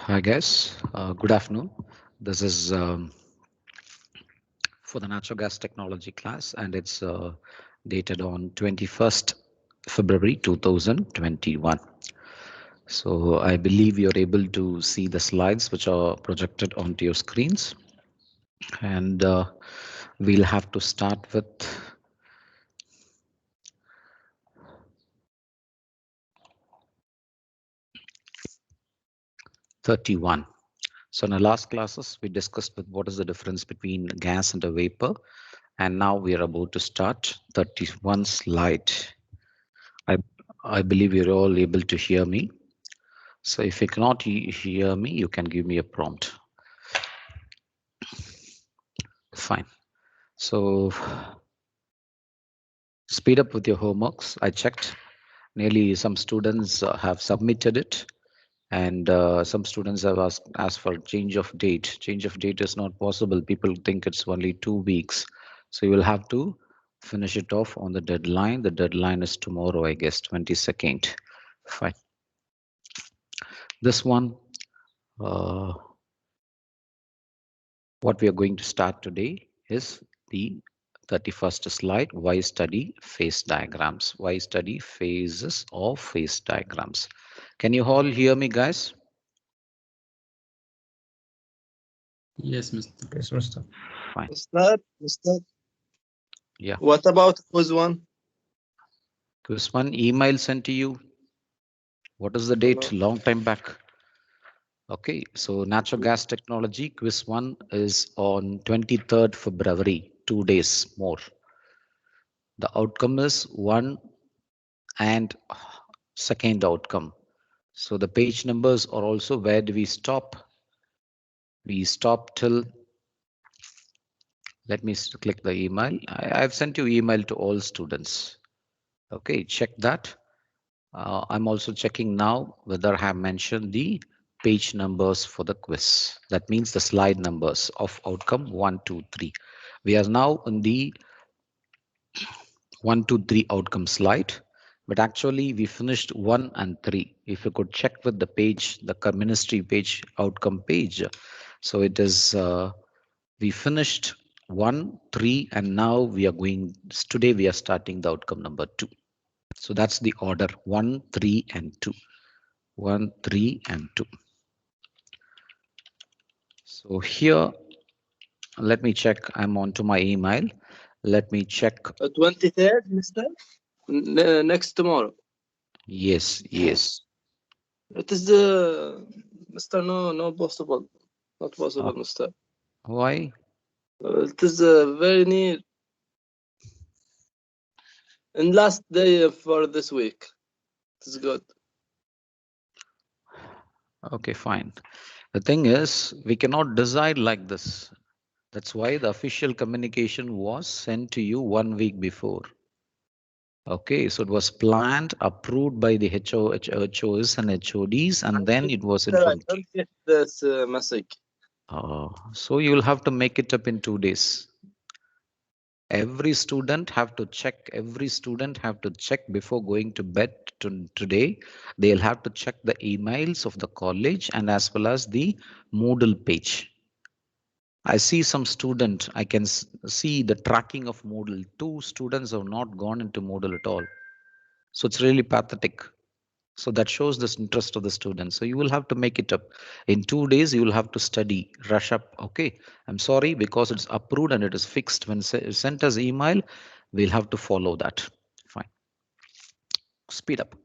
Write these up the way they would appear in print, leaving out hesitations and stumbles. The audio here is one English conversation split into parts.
Hi guys, good afternoon. This is for the natural gas technology class, and it's dated on 21st February 2021. So I believe you're able to see the slides which are projected onto your screens, and we'll have to start with '31. So in the last classes, we discussed with what is the difference between gas and a vapor, and now we are about to start 31 slide. I, I believe you're all able to hear me. So if you cannot hear me, you can give me a prompt. Fine. So speed up with your homeworks. I checked. Nearly some students have submitted it, and some students have asked for change of date. Change of date is not possible. People think it's only 2 weeks. So you will have to finish it off on the deadline. The deadline is tomorrow, I guess, 22nd. Fine. This one, what we are going to start today is the 31st slide. Why study phase diagrams? Why study phases of phase diagrams? Can you all hear me, guys? Yes, Mr. Yes, Mr. Fine. Mr. Yeah. What about quiz one? Quiz one email sent to you. What is the date? Long time back. Okay, so natural gas technology quiz one is on 23rd February, 2 days more. The outcome is 1 and second outcome. So the page numbers are also where do we stop? We stop till, let me click the email. I've sent you email to all students. Okay, check that. I'm also checking now whether I have mentioned the page numbers for the quiz. That means the slide numbers of outcome 1, 2, 3. We are now on the 1, 2, 3 outcome slide, but actually we finished 1 and 3. If you could check with the page, the ministry page, outcome page. So it is, we finished 1, 3, and now we are going, today we are starting the outcome number 2. So that's the order 1, 3, and 2. 1, 3, and 2. So here, let me check. I'm on to my email. Let me check. 23rd, Mr. Next tomorrow. Yes, yes. It is Mr. No possible. Not possible, Mr. Why? It is very near. And last day for this week. It is good. Okay, fine. The thing is, we cannot decide like this. That's why the official communication was sent to you 1 week before. Okay, so it was planned, approved by the HOs and HODs, and then it was Sir, I informed. don't get this message. So you will have to make it up in 2 days. Every student have to check. Every student have to check before going to bed today. They'll have to check the emails of the college and as well as the Moodle page. I see some student, I can see the tracking of Moodle. 2 students have not gone into Moodle at all. So it's really pathetic. So that shows this interest of the students. So you will have to make it up. In 2 days, you will have to study, rush up. Okay. I'm sorry because it's approved and it is fixed. When sent as email, we'll have to follow that. Fine. Speed up.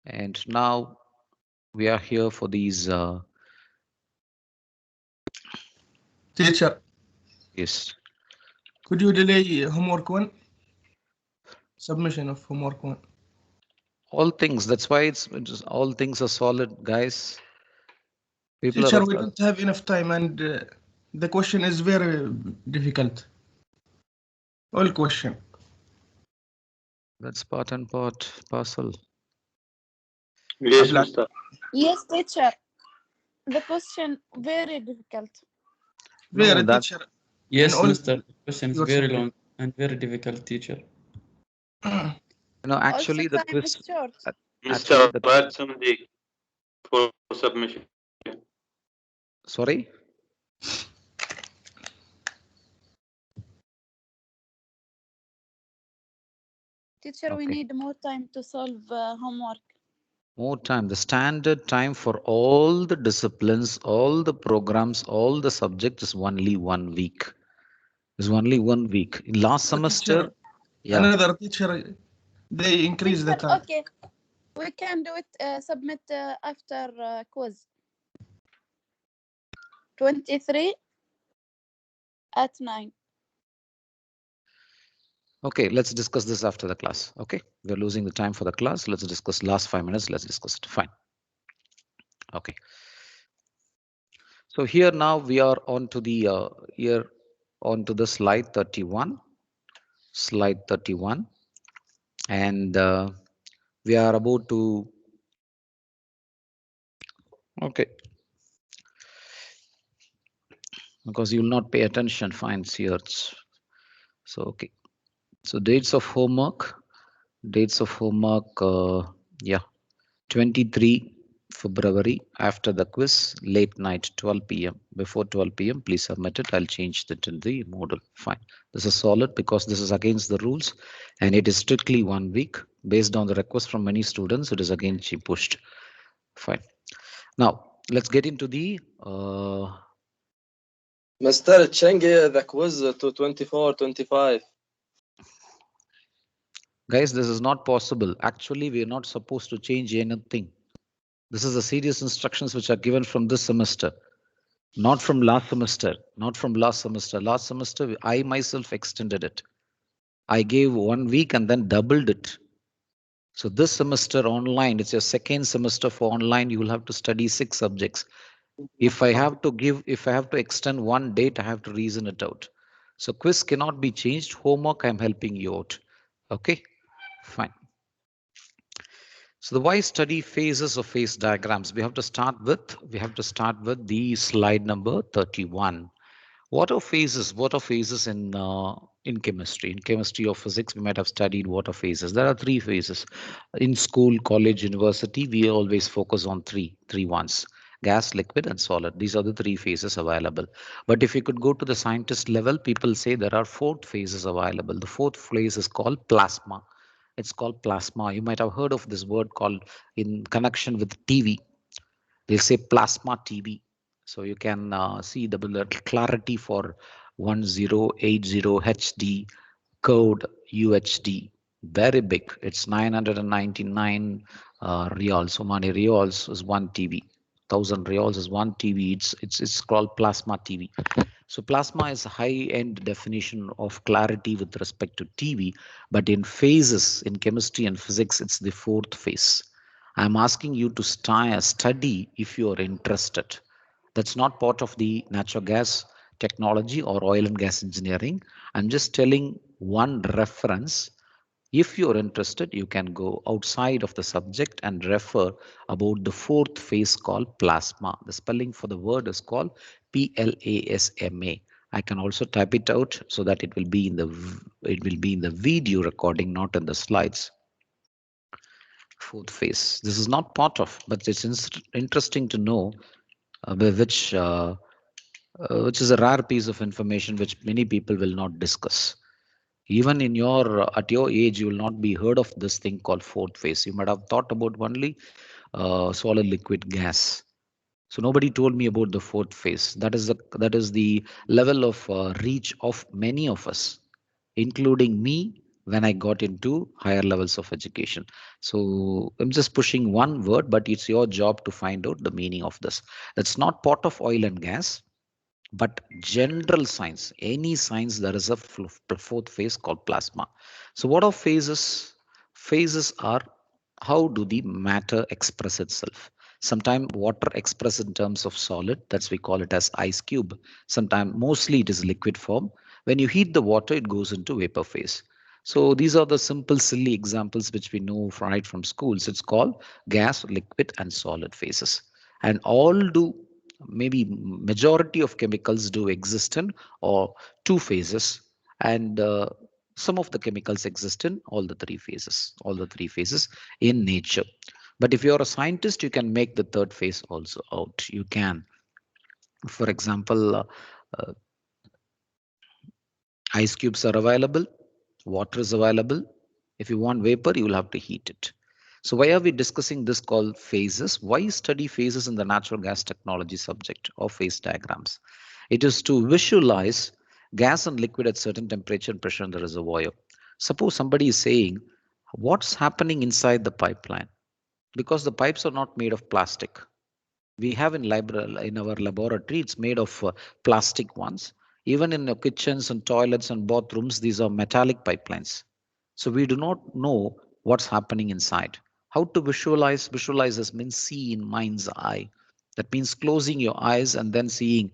And now we are here for these. Teacher, Yes. could you delay homework one? Submission of homework one. All things. That's why it's all things are solid, guys. People Teacher, are. we don't have enough time and the question is very difficult. All question. That's part and parcel. Yes, Mr. Yes, teacher. The question very difficult. Very, that- teacher. Yes, And all- Mr. The question is your very subject. long and very difficult, teacher. Actually, Also, the time quiz. is short. Actually, Mr. Somdi. for submission. Sorry? Teacher, we Okay. need more time to solve homework. More time. The standard time for all the disciplines, all the programs, all the subjects is only 1 week. Is only 1 week. In last semester, yeah. Another teacher, they increase the Teacher, time. okay. We can do it, submit after quiz. 23 at 9. Okay, let's discuss this after the class. Okay, we're losing the time for the class. Let's discuss last 5 minutes. Let's discuss it. Fine. Okay. So here now we are on to the slide 31. Slide 31, and we are about to. Okay. Because you will not pay attention. Fine, here. So okay. So dates of homework. Dates of homework. Yeah. 23 February after the quiz, late night 12 p.m. Before 12 p.m. please submit it. I'll change that in the model. Fine. This is solid because this is against the rules and it is strictly 1 week. Based on the request from many students, it is again pushed. Fine. Now let's get into the Mr. Cheng, the quiz to 24, 25. guys, this is not possible. Actually, we are not supposed to change anything. This is the serious instructions which are given from this semester. Not from last semester, not from last semester. Last semester, I myself extended it. I gave 1 week and then doubled it. So this semester online, it's your second semester for online, you will have to study 6 subjects. If I have to extend one date, I have to reason it out. So quiz cannot be changed. Homework, I'm helping you out. Okay, fine. So the why study phases of phase diagrams. We have to start with the slide number 31. What are phases? What are phases in chemistry? In chemistry or physics, we might have studied what are phases. There are 3 phases. In school, college, university, we always focus on three ones: gas, liquid, and solid. These are the 3 phases available. But if you could go to the scientist level, people say there are 4 phases available. The 4th phase is called plasma. It's called plasma. You might have heard of this word called in connection with TV. They'll say plasma TV. So you can see the clarity for 1080 HD code UHD. Very big. It's 999 reals. Omani reals is 1 TV. 1000 reals is 1 TV. It's called plasma TV. So plasma is a high-end definition of clarity with respect to TV, but in phases in chemistry and physics, it's the 4th phase. I'm asking you to study if you are interested. That's not part of the natural gas technology or oil and gas engineering. I'm just telling one reference. If you're interested, you can go outside of the subject and refer about the 4th phase called plasma. The spelling for the word is called PLASMA. I can also type it out so that it will be in the video recording, not in the slides. 4th phase. This is not part of, but it's interesting to know which is a rare piece of information which many people will not discuss. Even in at your age, you will not be heard of this thing called 4th phase. You might have thought about only solid, liquid, gas. So nobody told me about the 4th phase. That is the level of reach of many of us, including me when I got into higher levels of education. So I'm just pushing one word, but it's your job to find out the meaning of this. That's not part of oil and gas, but general science, any science, there is a 4th phase called plasma. So what are phases? Phases are how do the matter express itself. Sometimes water express in terms of solid, that's we call it as ice cube. Sometimes mostly it is liquid form. When you heat the water, it goes into vapor phase. So these are the simple silly examples which we know right from schools. It's called gas, liquid, and solid phases, and all do, maybe majority of chemicals do exist in or 2 phases, and some of the chemicals exist in all the 3 phases in nature. But if you're a scientist, you can make the third phase also out. You can, for example, uh, ice cubes are available, water is available. If you want vapor, you will have to heat it. So why are we discussing this called phases? Why study phases in the natural gas technology subject or phase diagrams? It is to visualize gas and liquid at certain temperature and pressure in the reservoir. Suppose somebody is saying, what's happening inside the pipeline? Because the pipes are not made of plastic. We have in our laboratory, it's made of plastic ones. Even in the kitchens and toilets and bathrooms, these are metallic pipelines. So we do not know what's happening inside. How to visualize? Visualize means see in mind's eye. That means closing your eyes and then seeing,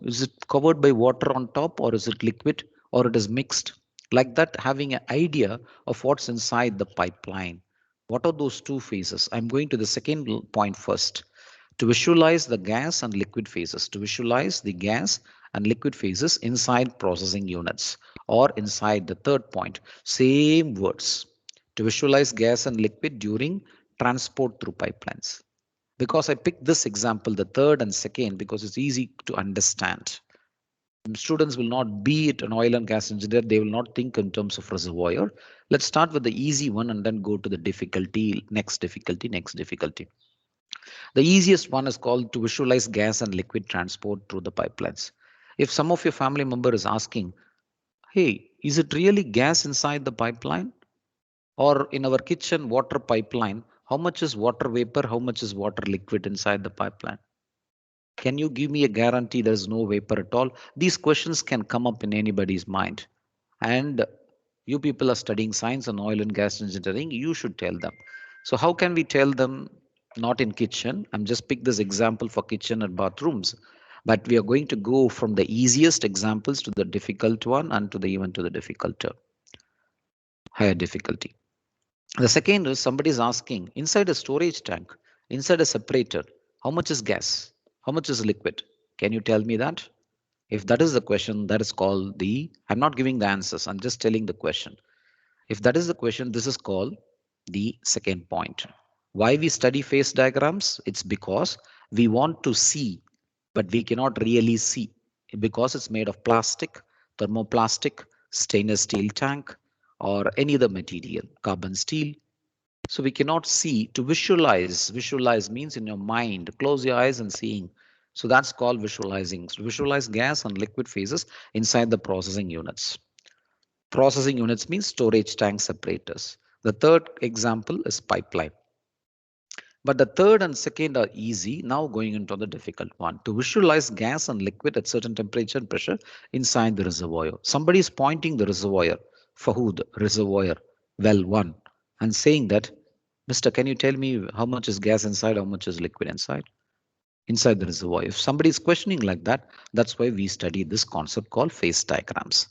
is it covered by water on top, or is it liquid, or it is mixed? Like that, having an idea of what's inside the pipeline. What are those two phases? I'm going to the second point first. To visualize the gas and liquid phases, to visualize the gas and liquid phases inside processing units, or inside the third point, same words, to visualize gas and liquid during transport through pipelines. Because I picked this example, the third and second, because it's easy to understand. Students will not be it an oil and gas engineer, they will not think in terms of reservoir. Let's start with the easy one and then go to the difficulty, next difficulty, next difficulty. The easiest one is called to visualize gas and liquid transport through the pipelines. If some of your family member is asking, hey, is it really gas inside the pipeline? Or in our kitchen water pipeline, how much is water vapor? How much is water liquid inside the pipeline? Can you give me a guarantee there's no vapor at all? These questions can come up in anybody's mind. And you people are studying science and oil and gas engineering, you should tell them. So how can we tell them? Not in kitchen. I'm just pick this example for kitchen and bathrooms. But we are going to go from the easiest examples to the difficult one and to the even to the difficult, higher difficulty. The second is somebody is asking inside a storage tank, inside a separator, how much is gas? How much is liquid? Can you tell me that? If that is the question, that is called I'm not giving the answers, I'm just telling the question. If that is the question, this is called the second point. Why we study phase diagrams? It's because we want to see, but we cannot really see because it's made of plastic, thermoplastic, stainless steel tank, or any other material, carbon steel. So we cannot see. To visualize, visualize means in your mind, close your eyes and seeing. So that's called visualizing. So visualize gas and liquid phases inside the processing units. Processing units means storage tank separators. The third example is pipeline. But the third and second are easy. Now going into the difficult one. To visualize gas and liquid at certain temperature and pressure inside the reservoir. Somebody is pointing the reservoir. Fahud, reservoir, well 1, and saying that, Mister, can you tell me how much is gas inside, how much is liquid inside the reservoir? If somebody is questioning like that, that's why we study this concept called phase diagrams.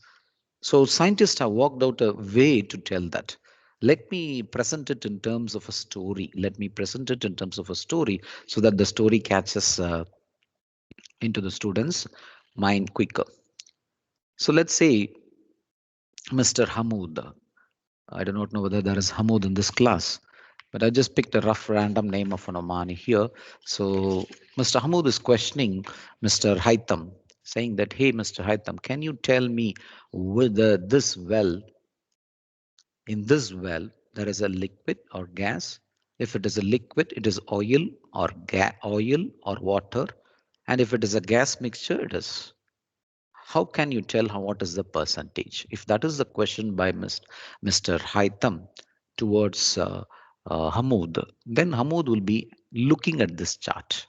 So scientists have worked out a way to tell that. Let me present it in terms of a story. Let me present it in terms of a story so that the story catches into the students' mind quicker. So let's say Mr. Hamoud. I do not know whether there is Hamoud in this class, but I just picked a rough random name of an Omani here. So Mr. Hamoud is questioning Mr. Haitham, saying that, hey, Mr. Haitham, can you tell me whether in this well, there is a liquid or gas? If it is a liquid, it is oil or oil or water. And if it is a gas mixture, it is. How can you tell what is the percentage? If that is the question by Mr. Haitham towards Hamoud, then Hamoud will be looking at this chart.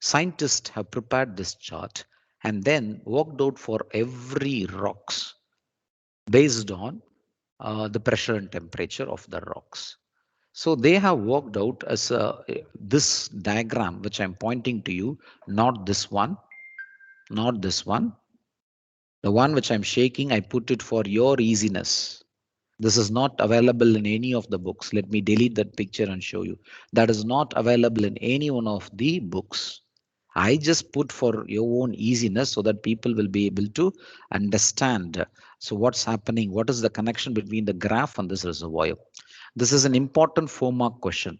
Scientists have prepared this chart and then worked out for every rocks based on the pressure and temperature of the rocks. So they have worked out as this diagram, which I'm pointing to you, not this one, not this one. The one which I'm shaking, I put it for your easiness. This is not available in any of the books. Let me delete that picture and show you. That is not available in any one of the books. I just put for your own easiness so that people will be able to understand. So what's happening? What is the connection between the graph and this reservoir? This is an important 4-mark question.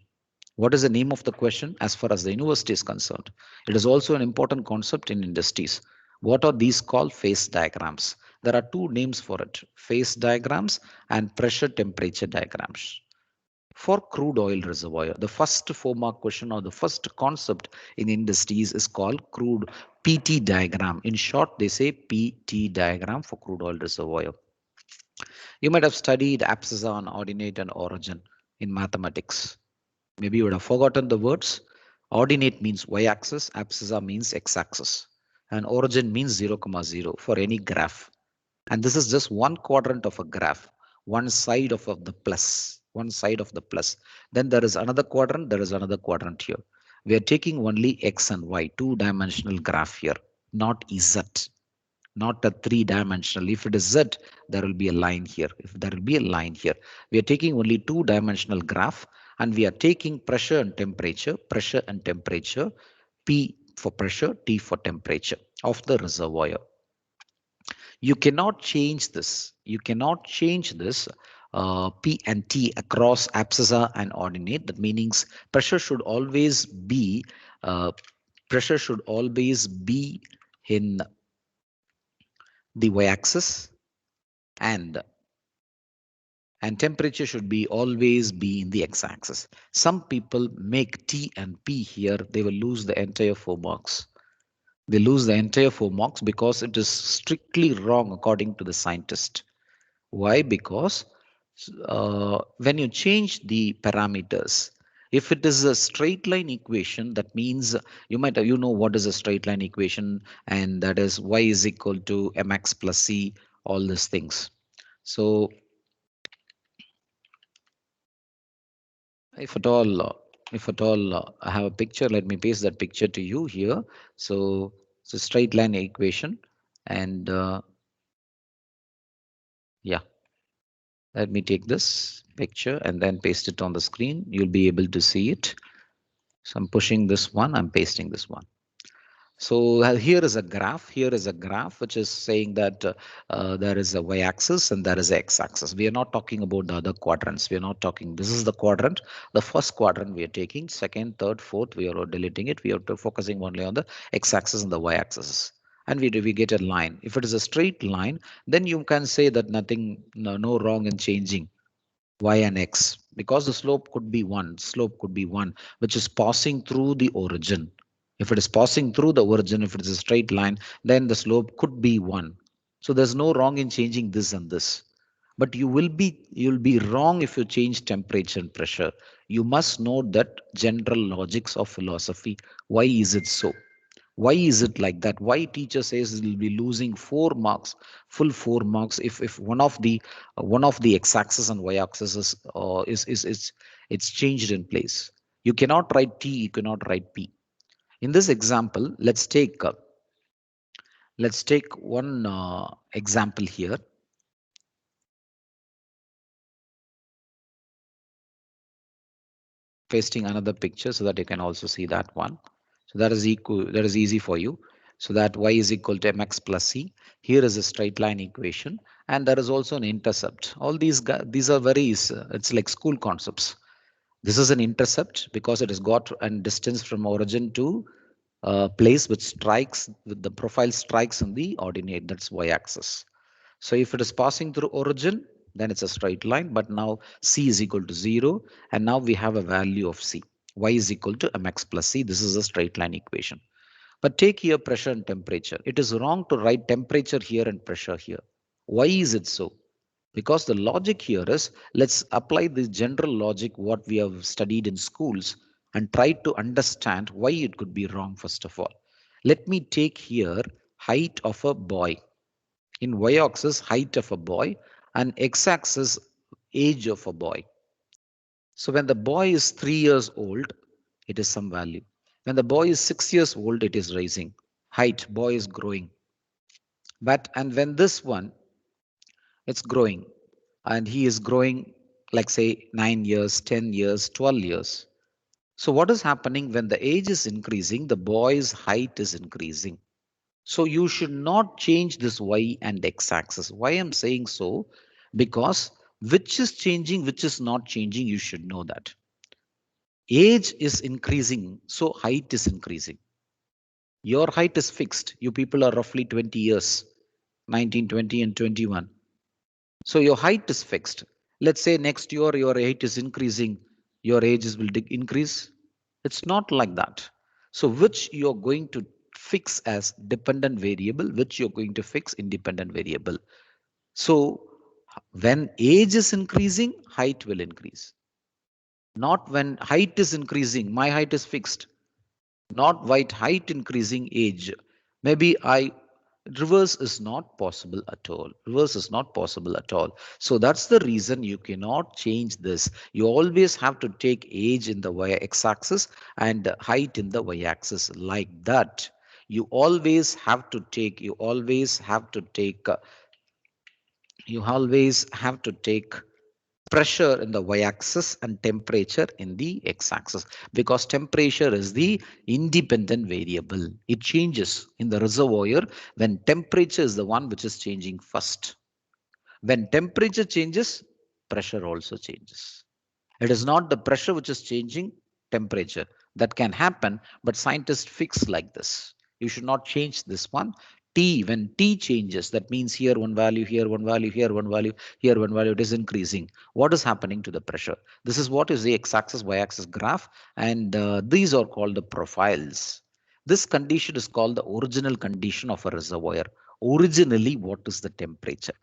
What is the name of the question as far as the university is concerned? It is also an important concept in industries. What are these called? Phase diagrams. There are two names for it, phase diagrams and pressure temperature diagrams. For crude oil reservoir, the first 4-mark question or the first concept in industries is called crude PT diagram. In short, they say PT diagram for crude oil reservoir. You might have studied abscissa and ordinate and origin in mathematics. Maybe you would have forgotten the words. Ordinate means y-axis, abscissa means x-axis, and origin means 0, 0 for any graph. And this is just one quadrant of a graph, one side of the plus, one side of the plus. Then there is another quadrant, there is another quadrant here. We are taking only x and y, two-dimensional graph here, not z, not a three-dimensional. If it is z, there will be a line here. If there will be a line here, we are taking only two-dimensional graph, and we are taking pressure and temperature, P for pressure, T for temperature of the reservoir. You cannot change this. You cannot change this P and T across abscissa and ordinate. That means pressure should always be in the y-axis, and temperature should be always be in the x-axis. Some people make T and P here, they will lose the entire 4 marks. They lose the entire 4 marks because it is strictly wrong according to the scientist. Why? Because when you change the parameters, if it is a straight line equation, that means you know what is a straight line equation, and that is y is equal to mx plus c, all these things. So if at all I have a picture, let me paste that picture to you here. So it's a straight line equation, and yeah, let me take this picture and then paste it on the screen. You'll be able to see it. So I'm pushing this one, I'm pasting this one. So here is a graph. Here is a graph which is saying that there is a y-axis and there is a x-axis. We are not talking about the other quadrants. We are not talking. This is the quadrant. The first quadrant we are taking. Second, third, fourth, we are deleting it. We are focusing only on the x-axis and the y-axis. And we get a line. If it is a straight line, then you can say that no wrong in changing y and x, because the slope could be 1. Slope could be 1, which is passing through the origin. If it is passing through the origin, if it is a straight line, then the slope could be 1. So there's no wrong in changing this and this. But you'll be wrong if you change temperature and pressure. You must know that general logics of philosophy. Why is it so? Why is it like that? Why teacher says you'll be losing 4 marks, full 4 marks, if one of the x-axis and y-axis is it's changed in place. You cannot write T, you cannot write P. In this example, let's take one example here. Pasting another picture so that you can also see that one. So that is easy for you. So that y is equal to mx plus c. Here is a straight line equation, and there is also an intercept. All these are very it's like school concepts. This is an intercept because it has got a distance from origin to place which strikes with the profile strikes on the ordinate, that's y-axis. So if it is passing through origin, then it's a straight line, but now c is equal to 0, and now we have a value of c. Y is equal to mx plus c. This is a straight line equation. But take here pressure and temperature. It is wrong to write temperature here and pressure here. Why is it so? Because the logic here is, let's apply the general logic what we have studied in schools and try to understand why it could be wrong first of all. Let me take here height of a boy. In y-axis, height of a boy, and x-axis, age of a boy. So when the boy is 3 years old, it is some value. When the boy is 6 years old, it is rising. Height, boy is growing. And when this one, it's growing, and he is growing, like say 9 years, 10 years, 12 years. So what is happening when the age is increasing, the boy's height is increasing. So you should not change this y and x axis. Why I'm saying so? Because which is changing, which is not changing, you should know that. age is increasing, so height is increasing. Your height is fixed. You people are roughly 20 years, 19, 20, and 21. So your height is fixed. Let's say next year your height is increasing, your ages will increase. It's not like that. So which you're going to fix as dependent variable, which you're going to fix independent variable. So when age is increasing, height will increase. Not when height is increasing, my height is fixed. Not white height increasing age. Maybe reverse is not possible at all. Reverse is not possible at all. So that's the reason you cannot change this. You always have to take age in the x-axis and height in the y-axis like that. You always have to take, you always have to take pressure in the y-axis and temperature in the x-axis, because temperature is the independent variable. It changes in the reservoir when temperature is the one which is changing first. When temperature changes, pressure also changes. It is not the pressure which is changing temperature. That can happen, but scientists fix like this. You should not change this one. T, when T changes, that means here one value, here one value, here one value, here one value, it is increasing. What is happening to the pressure? This is what is the x-axis, y-axis graph, and these are called the profiles. This condition is called the original condition of a reservoir. Originally, what is the temperature?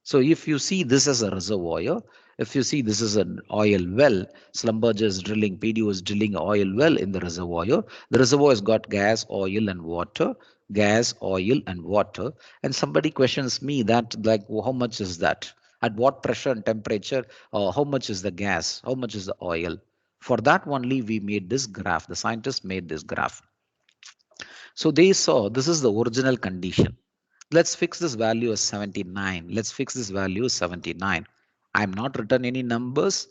So if you see this as a reservoir, if you see this is an oil well, Schlumberger is drilling, PDO is drilling oil well in the reservoir. The reservoir has got gas, oil and water, gas, oil and water. And somebody questions me that like, well, how much is that? At what pressure and temperature? How much is the gas? How much is the oil? For that only we made this graph. The scientists made this graph. So they saw this is the original condition. Let's fix this value as 79. Let's fix this value as 79. I'm not written any numbers.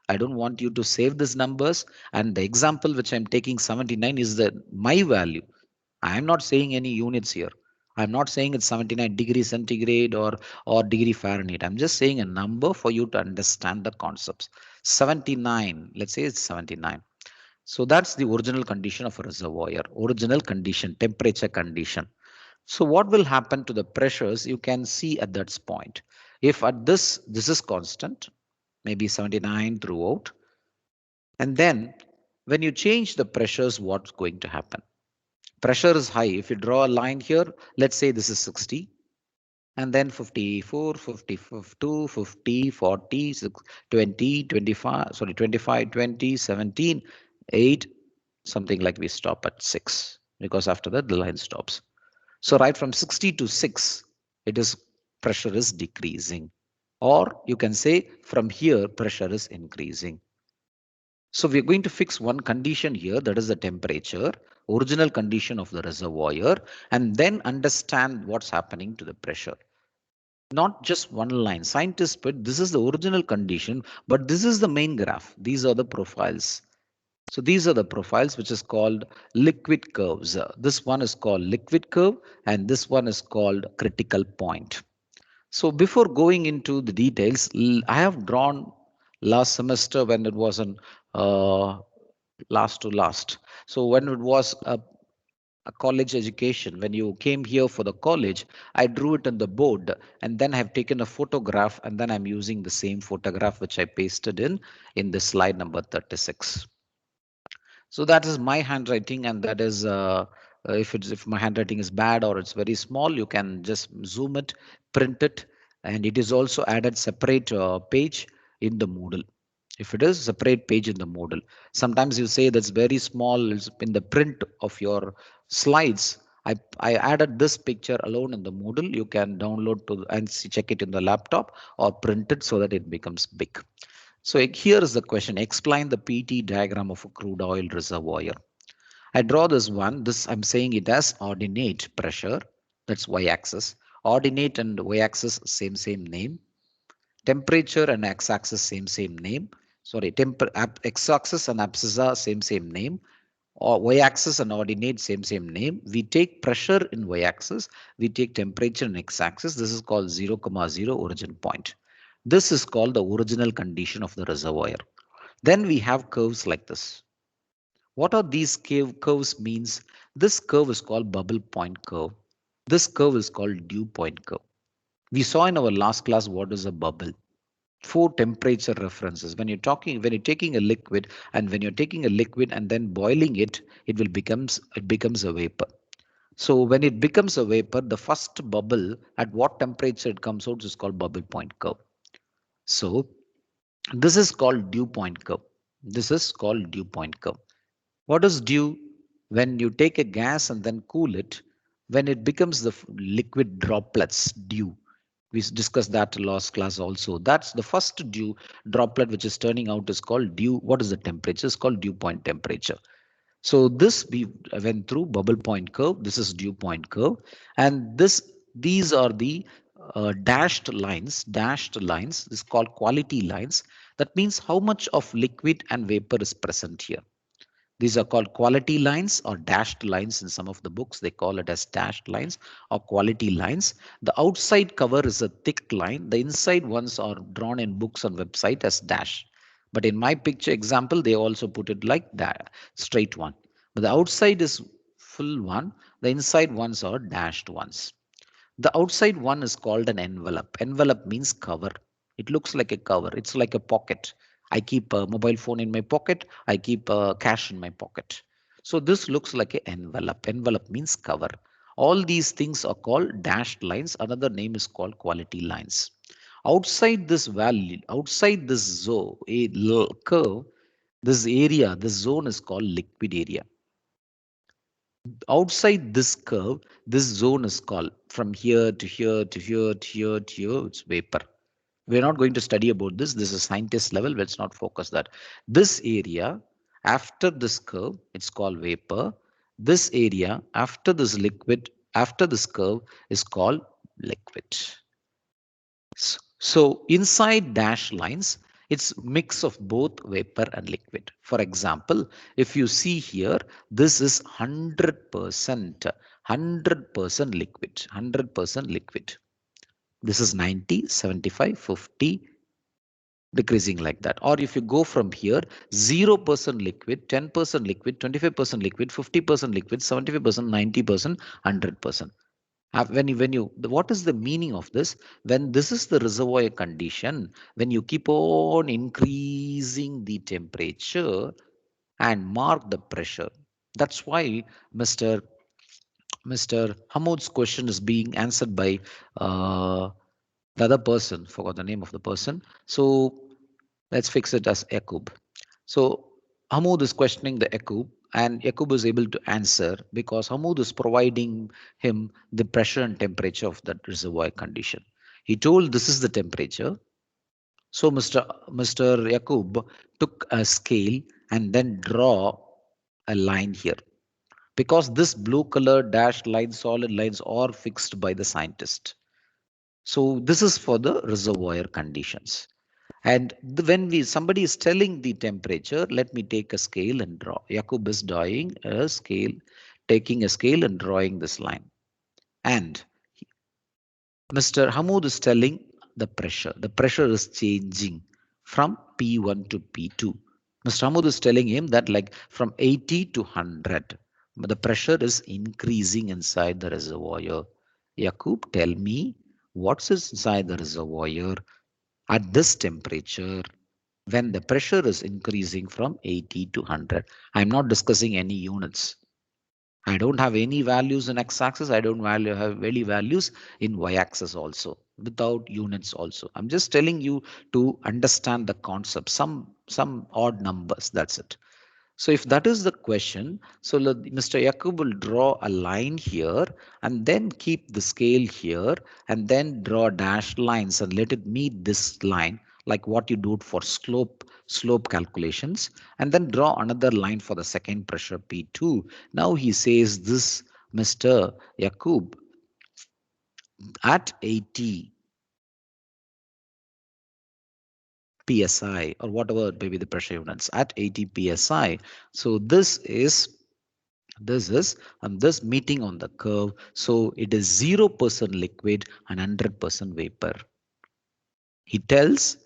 I don't want you to save these numbers. And the example which I'm taking 79 is my value. I am not saying any units here. I'm not saying it's 79 degrees centigrade or degree Fahrenheit. I'm just saying a number for you to understand the concepts. 79. Let's say it's 79. So that's the original condition of a reservoir. Original condition, temperature condition. So what will happen to the pressures you can see at that point. If at this is constant, maybe 79 throughout. And then when you change the pressures, what's going to happen? Pressure is high. If you draw a line here, let's say this is 60. And then 54, 52, 50, 40, 20, 25, sorry, 25, 20, 17, 8, something like we stop at 6 because after that the line stops. So right from 60 to 6, pressure is decreasing. Or you can say from here pressure is increasing. So we're going to fix one condition here, that is the temperature, original condition of the reservoir, and then understand what's happening to the pressure. Not just one line. Scientists put this is the original condition, but this is the main graph. These are the profiles. So these are the profiles which is called liquid curves. This one is called liquid curve and this one is called critical point. So before going into the details, I have drawn last semester when it was on last to last. So when it was a college education, when you came here for the college, I drew it on the board and then I've taken a photograph and then I'm using the same photograph which I pasted in the slide number 36. So that is my handwriting, and that is if my handwriting is bad or it's very small, you can just zoom it, print it, and it is also added separate page in the Moodle. If it is separate page in the Moodle, sometimes you say that's very small in the print of your slides. I added this picture alone in the Moodle. You can download to and check it in the laptop or print it so that it becomes big. So here is the question. Explain the PT diagram of a crude oil reservoir. I draw this one. This I'm saying it as ordinate pressure. That's y-axis. Ordinate and y-axis same name. Temperature and x-axis same name. Sorry, x-axis and abscissa same name. Or y-axis and ordinate same name. We take pressure in y-axis. We take temperature in x-axis. This is called 0, 0 origin point. This is called the original condition of the reservoir. Then we have curves like this. What are these curves means? This curve is called bubble point curve. This curve is called dew point curve. We saw in our last class what is a bubble. 4 temperature references. When you're taking a liquid, and when you're taking a liquid and then boiling it, it becomes a vapor. So when it becomes a vapor, the first bubble at what temperature it comes out is called bubble point curve. So this is called dew point curve. This is called dew point curve. What is dew? When you take a gas and then cool it, when it becomes the liquid droplets, dew. We discussed that last class also. That's the first dew droplet which is turning out is called dew. What is the temperature? It's called dew point temperature. So this we went through bubble point curve. This is dew point curve, and these are the dashed lines. Dashed lines. This is called quality lines. That means how much of liquid and vapor is present here. These are called quality lines or dashed lines. In some of the books, they call it as dashed lines or quality lines. The outside cover is a thick line. The inside ones are drawn in books on website as dash. But in my picture example, they also put it like that, straight one. But the outside is full one. The inside ones are dashed ones. The outside one is called an envelope. Envelope means cover. It looks like a cover. It's like a pocket. I keep a mobile phone in my pocket. I keep cash in my pocket. So this looks like an envelope. Envelope means cover. All these things are called dashed lines. Another name is called quality lines. Outside this value, outside this zone, curve, this area, this zone is called liquid area. Outside this curve, this zone is called from here to here to here to here to here, it's vapor. We're not going to study about this. This is scientist level. Let's not focus that. This area after this curve, it's called vapor. This area after this liquid, after this curve is called liquid. So inside dash lines, it's mix of both vapor and liquid. For example, if you see here, this is 100%, 100% liquid, 100% liquid. This is 90, 75, 50, decreasing like that. Or if you go from here, 0% liquid, 10% liquid, 25% liquid, 50% liquid, 75%, 90%, 100%. What is the meaning of this? When this is the reservoir condition, when you keep on increasing the temperature and mark the pressure. That's why Mr. Hamoud's question is being answered by the other person. Forgot the name of the person. So let's fix it as Yakub. So Hamoud is questioning the Yakub, and Yakub is able to answer because Hamoud is providing him the pressure and temperature of that reservoir condition. He told this is the temperature. So Mr. Yakub took a scale and then draw a line here because this blue color dashed lines, solid lines are fixed by the scientist. So this is for the reservoir conditions. And when somebody is telling the temperature, let me take a scale and draw. Yakub is drawing a scale, taking a scale and drawing this line. And Mr. Hamoud is telling the pressure. The pressure is changing from P1 to P2. Mr. Hamoud is telling him that like from 80 to 100, the pressure is increasing inside the reservoir. Yakub, tell me what's inside the reservoir at this temperature when the pressure is increasing from 80 to 100. I'm not discussing any units. I don't have any values in x-axis. I don't have any values in y-axis also, without units also. I'm just telling you to understand the concept, some odd numbers, that's it. So if that is the question, so Mr. Yakub will draw a line here and then keep the scale here and then draw dashed lines and let it meet this line like what you do for slope calculations, and then draw another line for the second pressure P2. Now he says this Mr. Yakub at 80 psi or whatever maybe the pressure units at 80 psi. So this is this meeting on the curve. So it is 0% liquid and 100% vapor. He tells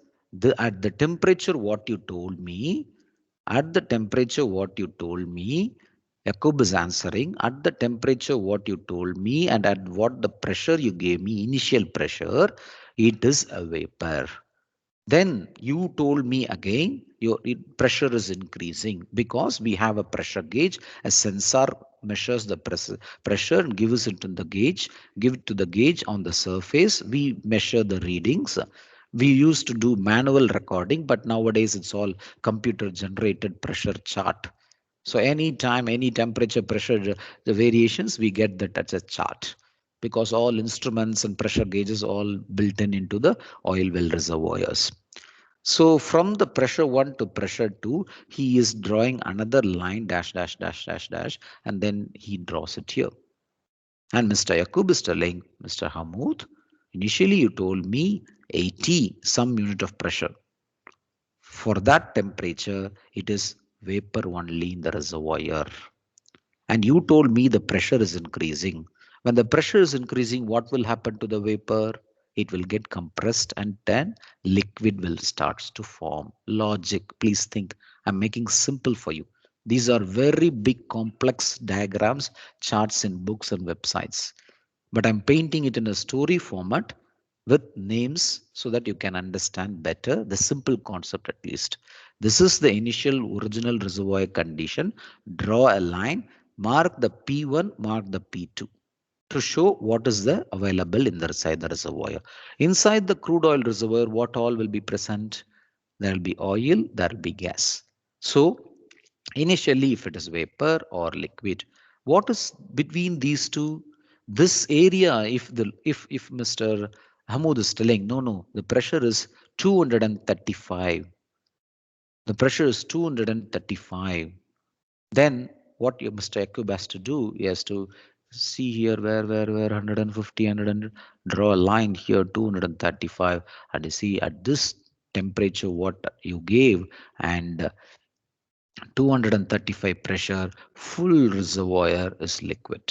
At the temperature what you told me, at the temperature what you told me, Yakub is answering, at the temperature what you told me and at what the pressure you gave me, initial pressure, it is a vapor. Then you told me again your pressure is increasing because we have a pressure gauge. A sensor measures the pressure and gives it to the gauge, give it to the gauge on the surface. We measure the readings. We used to do manual recording, but nowadays it's all computer generated pressure chart. So anytime, any temperature, pressure, the variations, we get that as a chart because all instruments and pressure gauges all built in into the oil well reservoirs. So from the pressure 1 to pressure 2, he is drawing another line dash, dash, dash, dash, dash, and then he draws it here. And Mr. Yakub is telling Mr. Hamoud, initially you told me 80, some unit of pressure. For that temperature, it is vapor only in the reservoir. And you told me the pressure is increasing. When the pressure is increasing, what will happen to the vapor? It will get compressed and then liquid will start to form. Logic, please think. I'm making simple for you. These are very big complex diagrams, charts in books and websites. But I'm painting it in a story format with names so that you can understand better the simple concept at least. This is the initial original reservoir condition. Draw a line, mark the P1, mark the P2 to show what is the available inside the reservoir. Inside the crude oil reservoir, what all will be present? There will be oil, there will be gas. So initially, if it is vapor or liquid, what is between these two? This area, if Mr. Hamoud is telling, no, the pressure is 235. The pressure is 235. Then what Mr. Yakub has to do, he has to see here where 150, 100, draw a line here 235, and you see at this temperature what you gave and 235 pressure, full reservoir is liquid.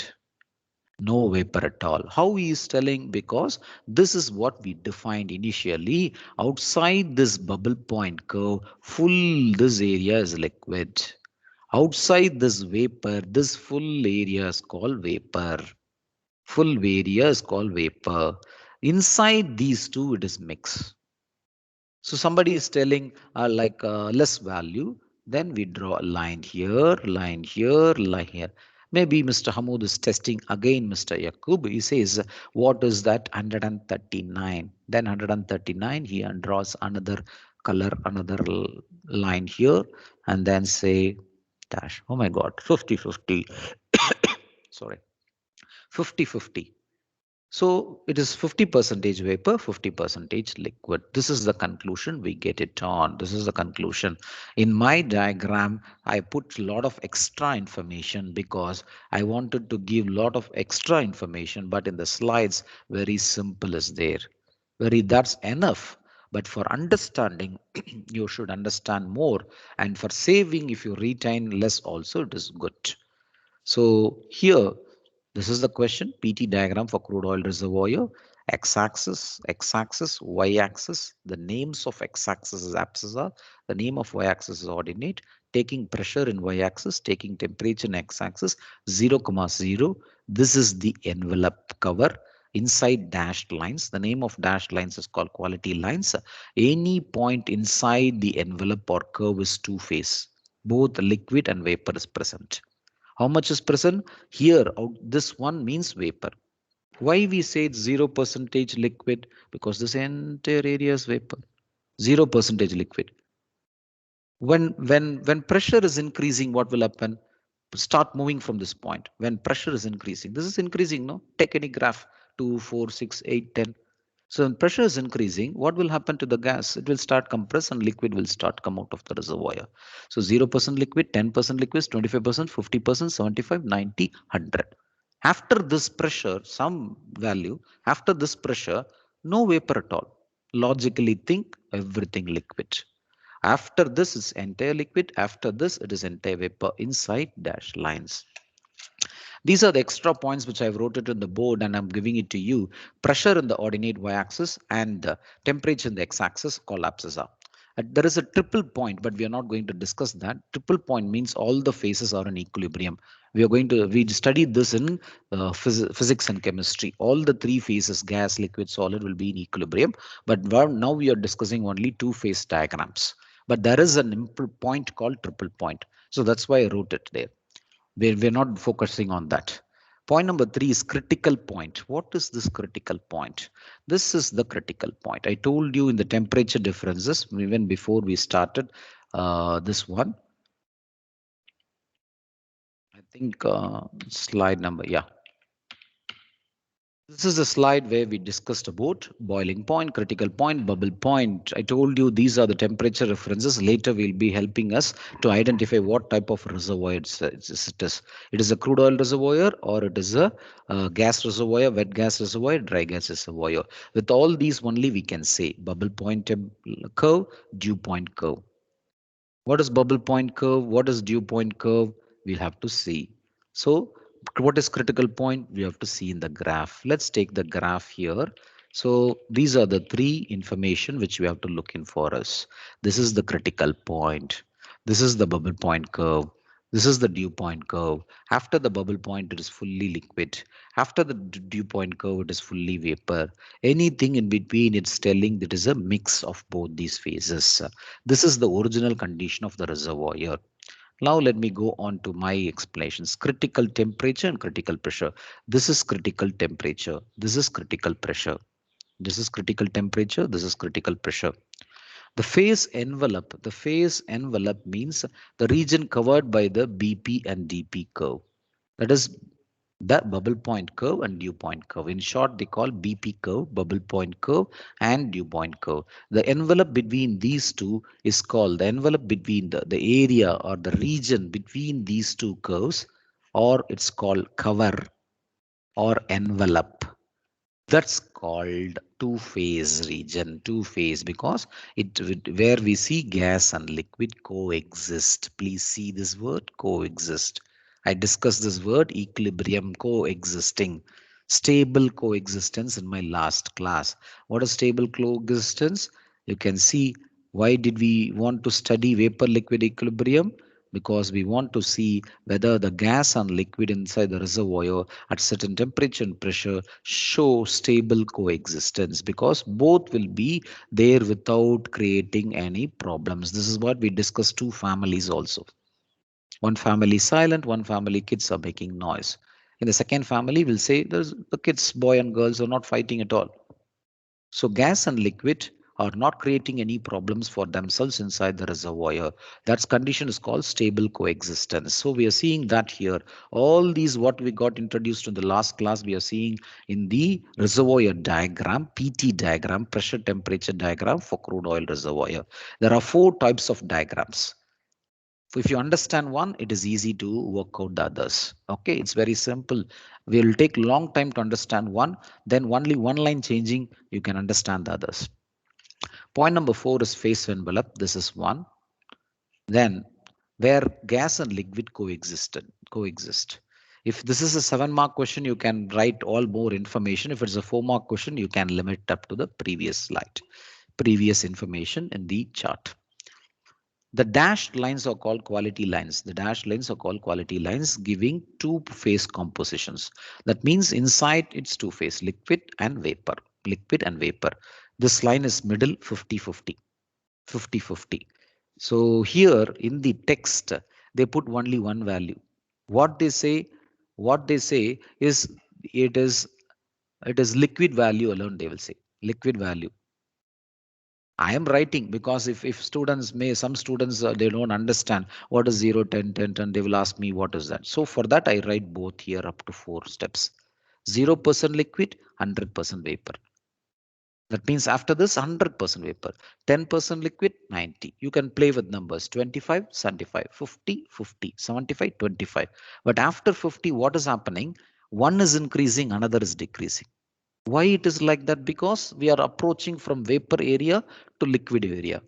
No vapor at all. How he is telling? Because this is what we defined initially. Outside this bubble point curve, full this area is liquid. Outside this vapor, this full area is called vapor. Full area is called vapor. Inside these two, it is mixed. So somebody is telling like less value, then we draw a line here, line here, line here. Maybe Mr. Hamoud is testing again Mr. Yakub. He says, what is that 139? Then 139, he draws another color, another line here, and then say dash. Oh my God, 50-50. Sorry, 50-50. So it is 50% vapor, 50% liquid. This is the conclusion we get it on. This is the conclusion. In my diagram, I put a lot of extra information because I wanted to give a lot of extra information, but in the slides, very simple is there. That's enough. But for understanding, you should understand more. And for saving, if you retain less also, it is good. So here, this is the question, PT diagram for crude oil reservoir, x-axis, y-axis. The names of x-axis is abscissa, the name of y-axis is ordinate, taking pressure in y-axis, taking temperature in x-axis, 0, 0. This is the envelope cover. Inside dashed lines, the name of dashed lines is called quality lines. Any point inside the envelope or curve is two-phase. Both liquid and vapor is present. How much is present? Here, this one means vapor. Why we say it's 0% liquid? Because this entire area is vapor. 0% liquid. When pressure is increasing, what will happen? Start moving from this point. When pressure is increasing, this is increasing, no? Take any graph, 2, 4, 6, 8, 10. So when pressure is increasing, what will happen to the gas? It will start compress and liquid will start come out of the reservoir. So 0% liquid, 10% liquid, 25%, 50%, 75, 90, 100. After this pressure, some value, after this pressure, no vapor at all. Logically think everything liquid. After this is entire liquid. After this, it is entire vapor inside dash lines. These are the extra points which I've wrote it on the board and I'm giving it to you. Pressure in the ordinate y-axis and temperature in the x-axis collapses up. There is a triple point, but we are not going to discuss that. Triple point means all the phases are in equilibrium. We studied this in physics and chemistry. All the three phases, gas, liquid, solid, will be in equilibrium. But now we are discussing only two phase diagrams. But there is an point called triple point. So that's why I wrote it there. We're not focusing on that. Point number 3 is critical point. What is this critical point? This is the critical point. I told you in the temperature differences, even before we started this one. I think slide number, yeah. This is a slide where we discussed about boiling point, critical point, bubble point. I told you these are the temperature references. Later we'll be helping us to identify what type of reservoir it is. It is a crude oil reservoir or it is a gas reservoir, wet gas reservoir, dry gas reservoir. With all these only we can say bubble point curve, dew point curve. What is bubble point curve? What is dew point curve? We'll have to see. So what is critical point? We have to see in the graph. Let's take the graph here. So these are the three information which we have to look in for us. This is the critical point. This is the bubble point curve. This is the dew point curve. After the bubble point, it is fully liquid. After the dew point curve, it is fully vapor. Anything in between, it's telling that is a mix of both these phases. This is the original condition of the reservoir here. Now let me go on to my explanations. Critical temperature and critical pressure. This is critical temperature. This is critical pressure. This is critical temperature. This is critical pressure. The phase envelope means the region covered by the BP and DP curve. That is the bubble point curve and dew point curve. In short, they call BP curve, bubble point curve, and dew point curve. The envelope between these two is called the envelope between the area or the region between these two curves, or it's called cover or envelope. That's called two-phase region, two-phase, because it where we see gas and liquid coexist. Please see this word coexist. I discussed this word equilibrium, coexisting, stable coexistence in my last class. What is stable coexistence? You can see why did we want to study vapor liquid equilibrium? Because we want to see whether the gas and liquid inside the reservoir at certain temperature and pressure show stable coexistence, because both will be there without creating any problems. This is what we discussed, two families also. One family silent, one family kids are making noise. In the second family, we'll say there's the kids, boy and girls, are not fighting at all. So gas and liquid are not creating any problems for themselves inside the reservoir. That condition is called stable coexistence. So we are seeing that here. All these what we got introduced in the last class, we are seeing in the reservoir diagram, PT diagram, pressure temperature diagram for crude oil reservoir. There are 4 types of diagrams. So if you understand one, it is easy to work out the others. Okay, it's very simple. We'll take long time to understand one, then only one line changing, you can understand the others. Point number 4 is phase envelope. This is one. Then where gas and liquid coexist. If this is a 7-mark question, you can write all more information. If it's a 4-mark question, you can limit up to the previous slide, previous information in the chart. The dashed lines are called quality lines. The dashed lines are called quality lines, giving 2 phase compositions. That means inside it's 2 phase, liquid and vapor. Liquid and vapor. This line is middle 50-50. 50-50. So here in the text, they put only one value. What they say is it is liquid value alone, they will say. Liquid value. I am writing because if students some students they don't understand what is 0, 10, 10, 10, they will ask me what is that. So for that I write both here up to 4 steps. 0% liquid, 100% vapor. That means after this 100% vapor, 10% liquid, 90. You can play with numbers 25, 75, 50, 50, 75, 25. But after 50, what is happening? One is increasing, another is decreasing. Why it is like that? Because we are approaching from vapor area to liquid area.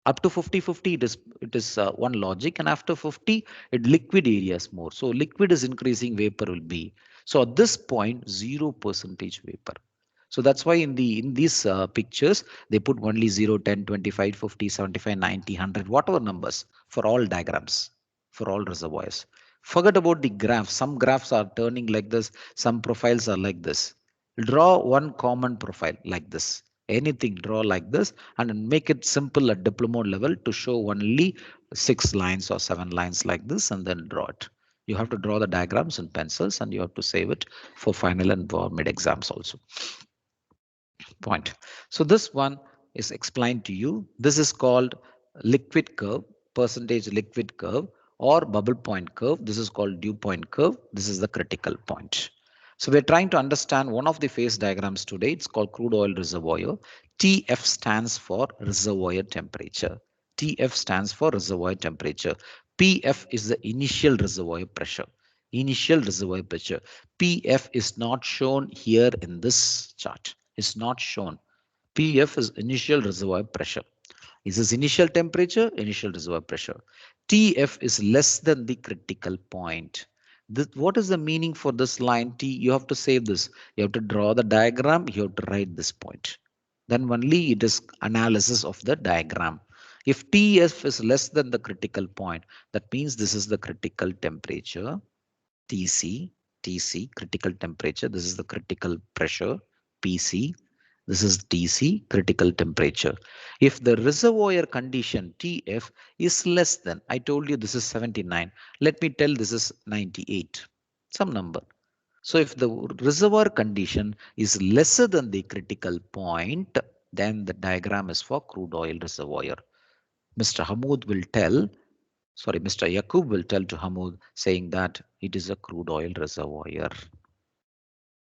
Up to 50-50, it is one logic, and after 50, it liquid area is more. So liquid is increasing, vapor will be. So at this point, 0% vapor. So that's why in these pictures, they put only 0, 10, 25, 50, 75, 90, 100, whatever numbers for all diagrams, for all reservoirs. Forget about the graph. Some graphs are turning like this. Some profiles are like this. Draw one common profile like this. Anything, draw like this and make it simple at diploma level to show only 6 lines or 7 lines like this, and then draw it. You have to draw the diagrams in pencils and you have to save it for final and mid exams also. Point. So this one is explained to you. This is called liquid curve, percentage liquid curve, or bubble point curve. This is called dew point curve. This is the critical point. So we're trying to understand one of the phase diagrams today. It's called crude oil reservoir. TF stands for reservoir temperature. TF stands for reservoir temperature. PF is the initial reservoir pressure. Initial reservoir pressure. PF is not shown here in this chart. It's not shown. PF is initial reservoir pressure. This is initial temperature, initial reservoir pressure. TF is less than the critical point. What is the meaning for this line T? You have to save this. You have to draw the diagram. You have to write this point. Then only it is analysis of the diagram. If TF is less than the critical point, that means this is the critical temperature. TC, critical temperature. This is the critical pressure, PC. This is DC, critical temperature. If the reservoir condition TF is less than, I told you this is 79. Let me tell this is 98, some number. So if the reservoir condition is lesser than the critical point, then the diagram is for crude oil reservoir. Mr. Hamoud will tell, Mr. Yaqub will tell to Hamoud saying that it is a crude oil reservoir.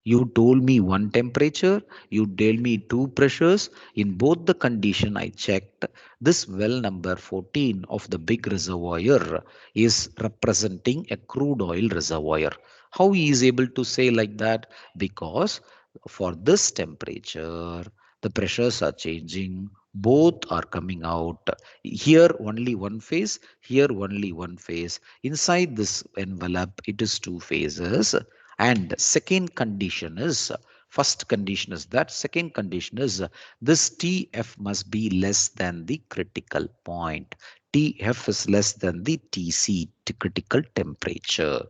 You told me one temperature, you told me two pressures. In both the condition I checked, this well number 14 of the big reservoir is representing a crude oil reservoir. How he is able to say like that? Because for this temperature, the pressures are changing, both are coming out. Here only one phase, here only one phase. Inside this envelope, it is two phases. And second condition is, first condition is that, second condition is this TF must be less than the critical point. TF is less than the TC, the critical temperature.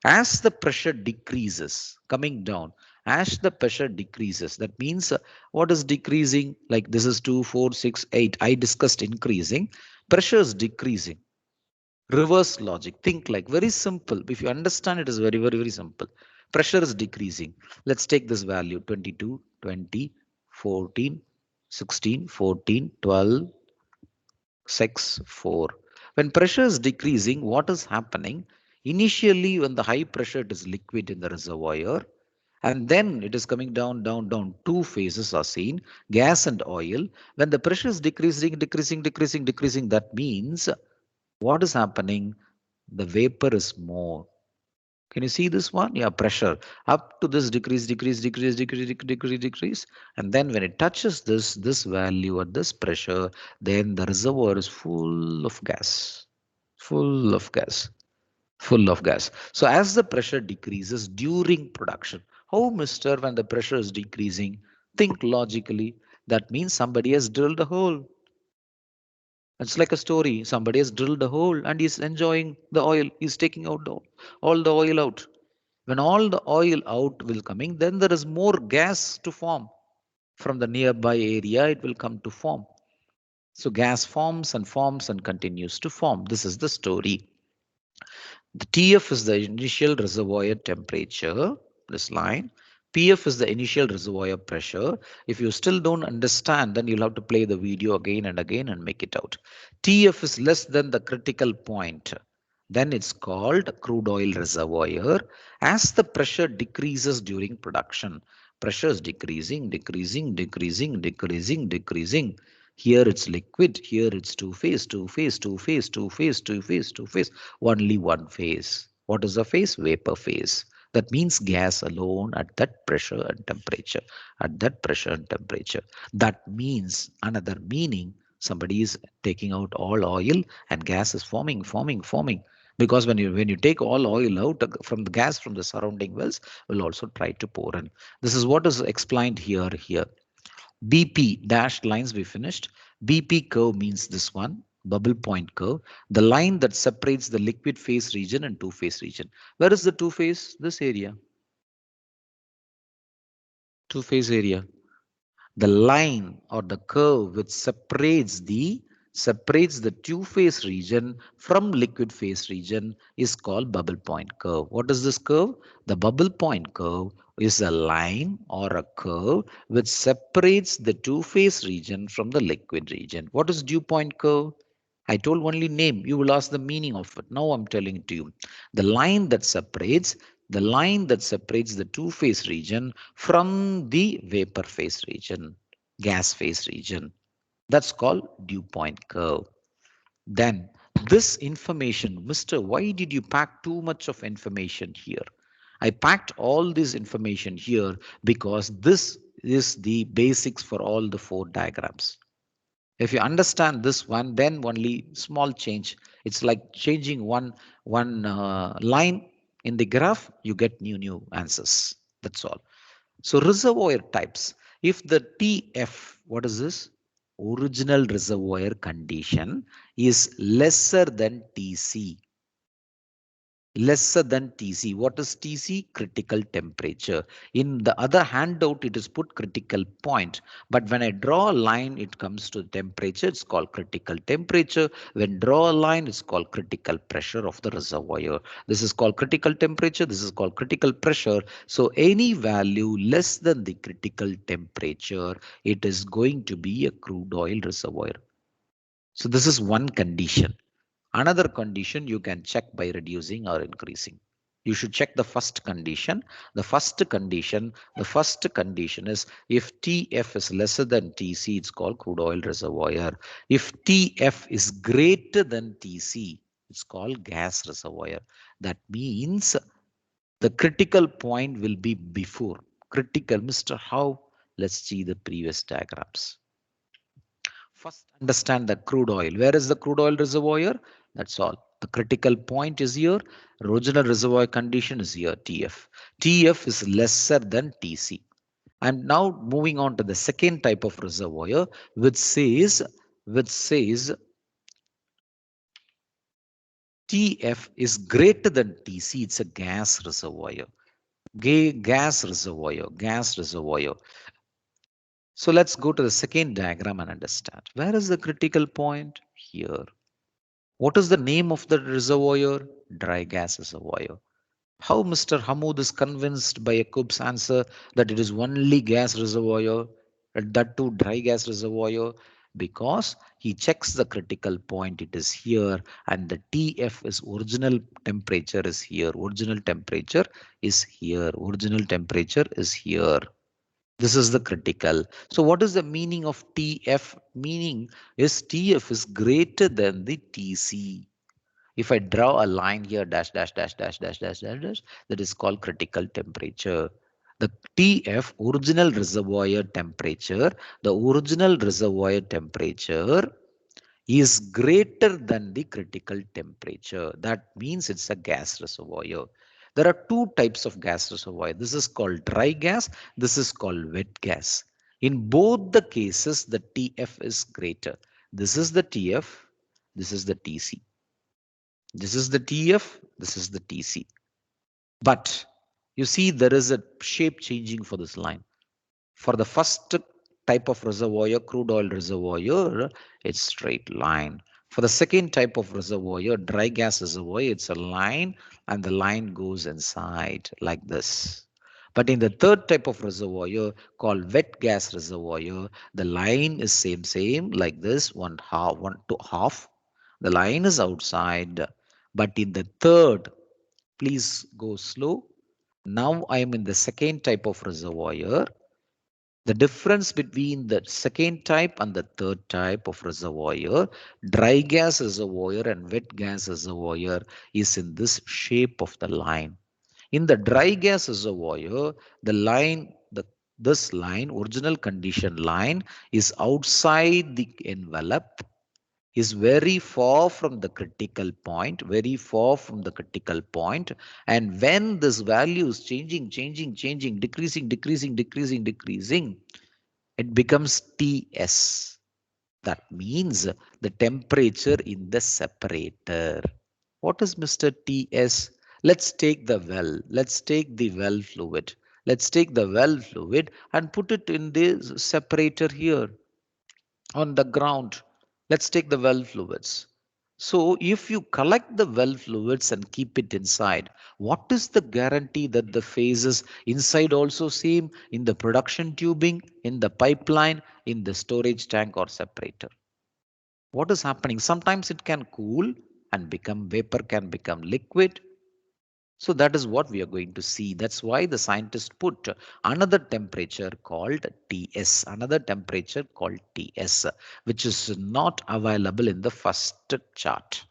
As the pressure decreases, coming down, as the pressure decreases, that means what is decreasing? Like this is 2, 4, 6, 8. I discussed increasing. Pressure is decreasing. Reverse logic. Think like very simple. If you understand, it is very, very, very simple. Pressure is decreasing. Let's take this value 22, 20, 14, 16, 14, 12, 6, 4. When pressure is decreasing, what is happening? Initially, when the high pressure, it is liquid in the reservoir. And then it is coming down, down, down. Two phases are seen, gas and oil. When the pressure is decreasing, decreasing, decreasing, decreasing, that means what is happening? The vapor is more. Can you see this one? Yeah, pressure up to this decrease, decrease, decrease, decrease, decrease, decrease. And then when it touches this value at this pressure, then the reservoir is full of gas, full of gas, full of gas. So as the pressure decreases during production, how, Mr., when the pressure is decreasing? Think logically. That means somebody has drilled a hole. It's like a story. Somebody has drilled a hole and he's enjoying the oil. He's taking out all the oil out. When all the oil out will coming, then there is more gas to form. From the nearby area, it will come to form. So gas forms and continues to form. This is the story. The TF is the initial reservoir temperature, this line. PF is the initial reservoir pressure. If you still don't understand, then you'll have to play the video again and again and make it out. TF is less than the critical point. Then it's called crude oil reservoir. As the pressure decreases during production, pressure is decreasing, decreasing, decreasing, decreasing, decreasing. Here it's liquid, here it's two phase, two phase, two phase, two phase, two phase, two phase, only one phase. What is the phase? Vapor phase. That means gas alone at that pressure and temperature, at that pressure and temperature. That means, another meaning, Somebody is taking out all oil and gas is forming. Because when you take all oil out from the gas from the surrounding wells, will also try to pour in. This is what is explained here. BP dashed lines we finished. BP curve means this one, bubble point curve, the line that separates the liquid phase region and two phase region. Where is the two phase? This area. Two phase area. The line or the curve which separates the two phase region from liquid phase region is called bubble point curve. What is this curve? The bubble point curve is a line or a curve which separates the two phase region from the liquid region. What is dew point curve? I told only name. You will ask the meaning of it. Now I'm telling it to you. The line that separates the two phase region from the vapor phase region, gas phase region. That's called dew point curve. Then this information, Mr. Why did you pack too much of information here? I packed all this information here because this is the basics for all the four diagrams. If you understand this one, then only small change. It's like changing one line in the graph, you get new answers. That's all. So reservoir types. If the TF, what is this? Original reservoir condition is lesser than TC. Lesser than TC. What is TC? Critical temperature. In the other handout, it is put critical point. But when I draw a line, it comes to temperature. It's called critical temperature. When draw a line, it's called critical pressure of the reservoir. This is called critical temperature. This is called critical pressure. So any value less than the critical temperature, it is going to be a crude oil reservoir. So this is one condition. Another condition you can check by reducing or increasing. You should check the first condition. The first condition is if TF is lesser than TC, it's called crude oil reservoir. If TF is greater than TC, it's called gas reservoir. That means the critical point will be before. Critical, Mr. How? Let's see the previous diagrams. First, understand the crude oil. Where is the crude oil reservoir? That's all. The critical point is here. Original reservoir condition is here, TF. TF is lesser than TC. I'm now moving on to the second type of reservoir, which says TF is greater than TC. It's a gas reservoir. Gas reservoir. So let's go to the second diagram and understand. Where is the critical point? Here. What is the name of the reservoir? Dry gas reservoir. How Mr. Hamoud is convinced by Yakub's answer that it is only gas reservoir, that too dry gas reservoir? Because he checks the critical point, it is here, and the TF is original temperature is here. Original temperature is here. Original temperature is here. This is the critical. So what is the meaning of TF? Meaning is TF is greater than the TC. If I draw a line here, dash, dash, dash, dash, dash, dash, dash, dash, that is called critical temperature. The TF, original reservoir temperature, the original reservoir temperature is greater than the critical temperature. That means it's a gas reservoir. There are two types of gas reservoir. This is called dry gas. This is called wet gas. In both the cases, the TF is greater. This is the TF. This is the TC. This is the TF. This is the TC. But you see there is a shape changing for this line. For the first type of reservoir, crude oil reservoir, it's straight line. For the second type of reservoir, dry gas reservoir, it's a line and the line goes inside like this. But in the third type of reservoir called wet gas reservoir, the line is same like this, one to half. The line is outside. But in the third, please go slow. Now I am in the second type of reservoir. The difference between the second type and the third type of reservoir, dry gas reservoir and wet gas reservoir, is in this shape of the line. In the dry gas reservoir, the line, the This line, original condition line, is outside the envelope, is very far from the critical point, very far from the critical point. And when this value is changing, decreasing, decreasing, it becomes Ts. That means the temperature in the separator. What is Mr. Ts? Let's take the well. Let's take the well fluid. Let's take the well fluid and put it in the separator here on the ground. Let's take the well fluids. So if you collect the well fluids and keep it inside, what is the guarantee that the phases inside also same in the production tubing, in the pipeline, in the storage tank or separator? What is happening? Sometimes it can cool and become vapor, can become liquid. So that is what we are going to see. That's why the scientist put another temperature called Ts, another temperature called Ts, which is not available in the first chart.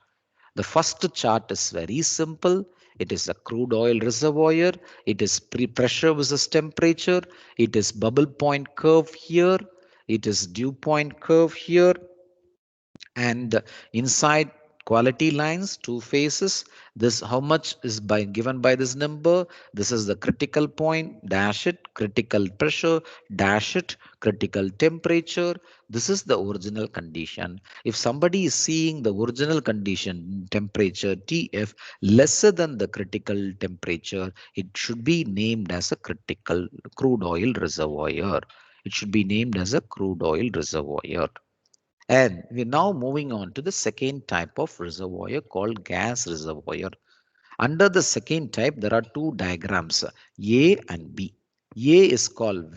The first chart is very simple. It is a crude oil reservoir. It is pressure versus temperature. It is bubble point curve here. It is dew point curve here. And inside quality lines, two phases. This how much is by given by this number. This is the critical point, dash it, critical pressure, dash it, critical temperature. This is the original condition. If somebody is seeing the original condition temperature TF lesser than the critical temperature, it should be named as a critical crude oil reservoir. It should be named as a crude oil reservoir. And we're now moving on to the second type of reservoir called gas reservoir. Under the second type, there are two diagrams, A and B. A is called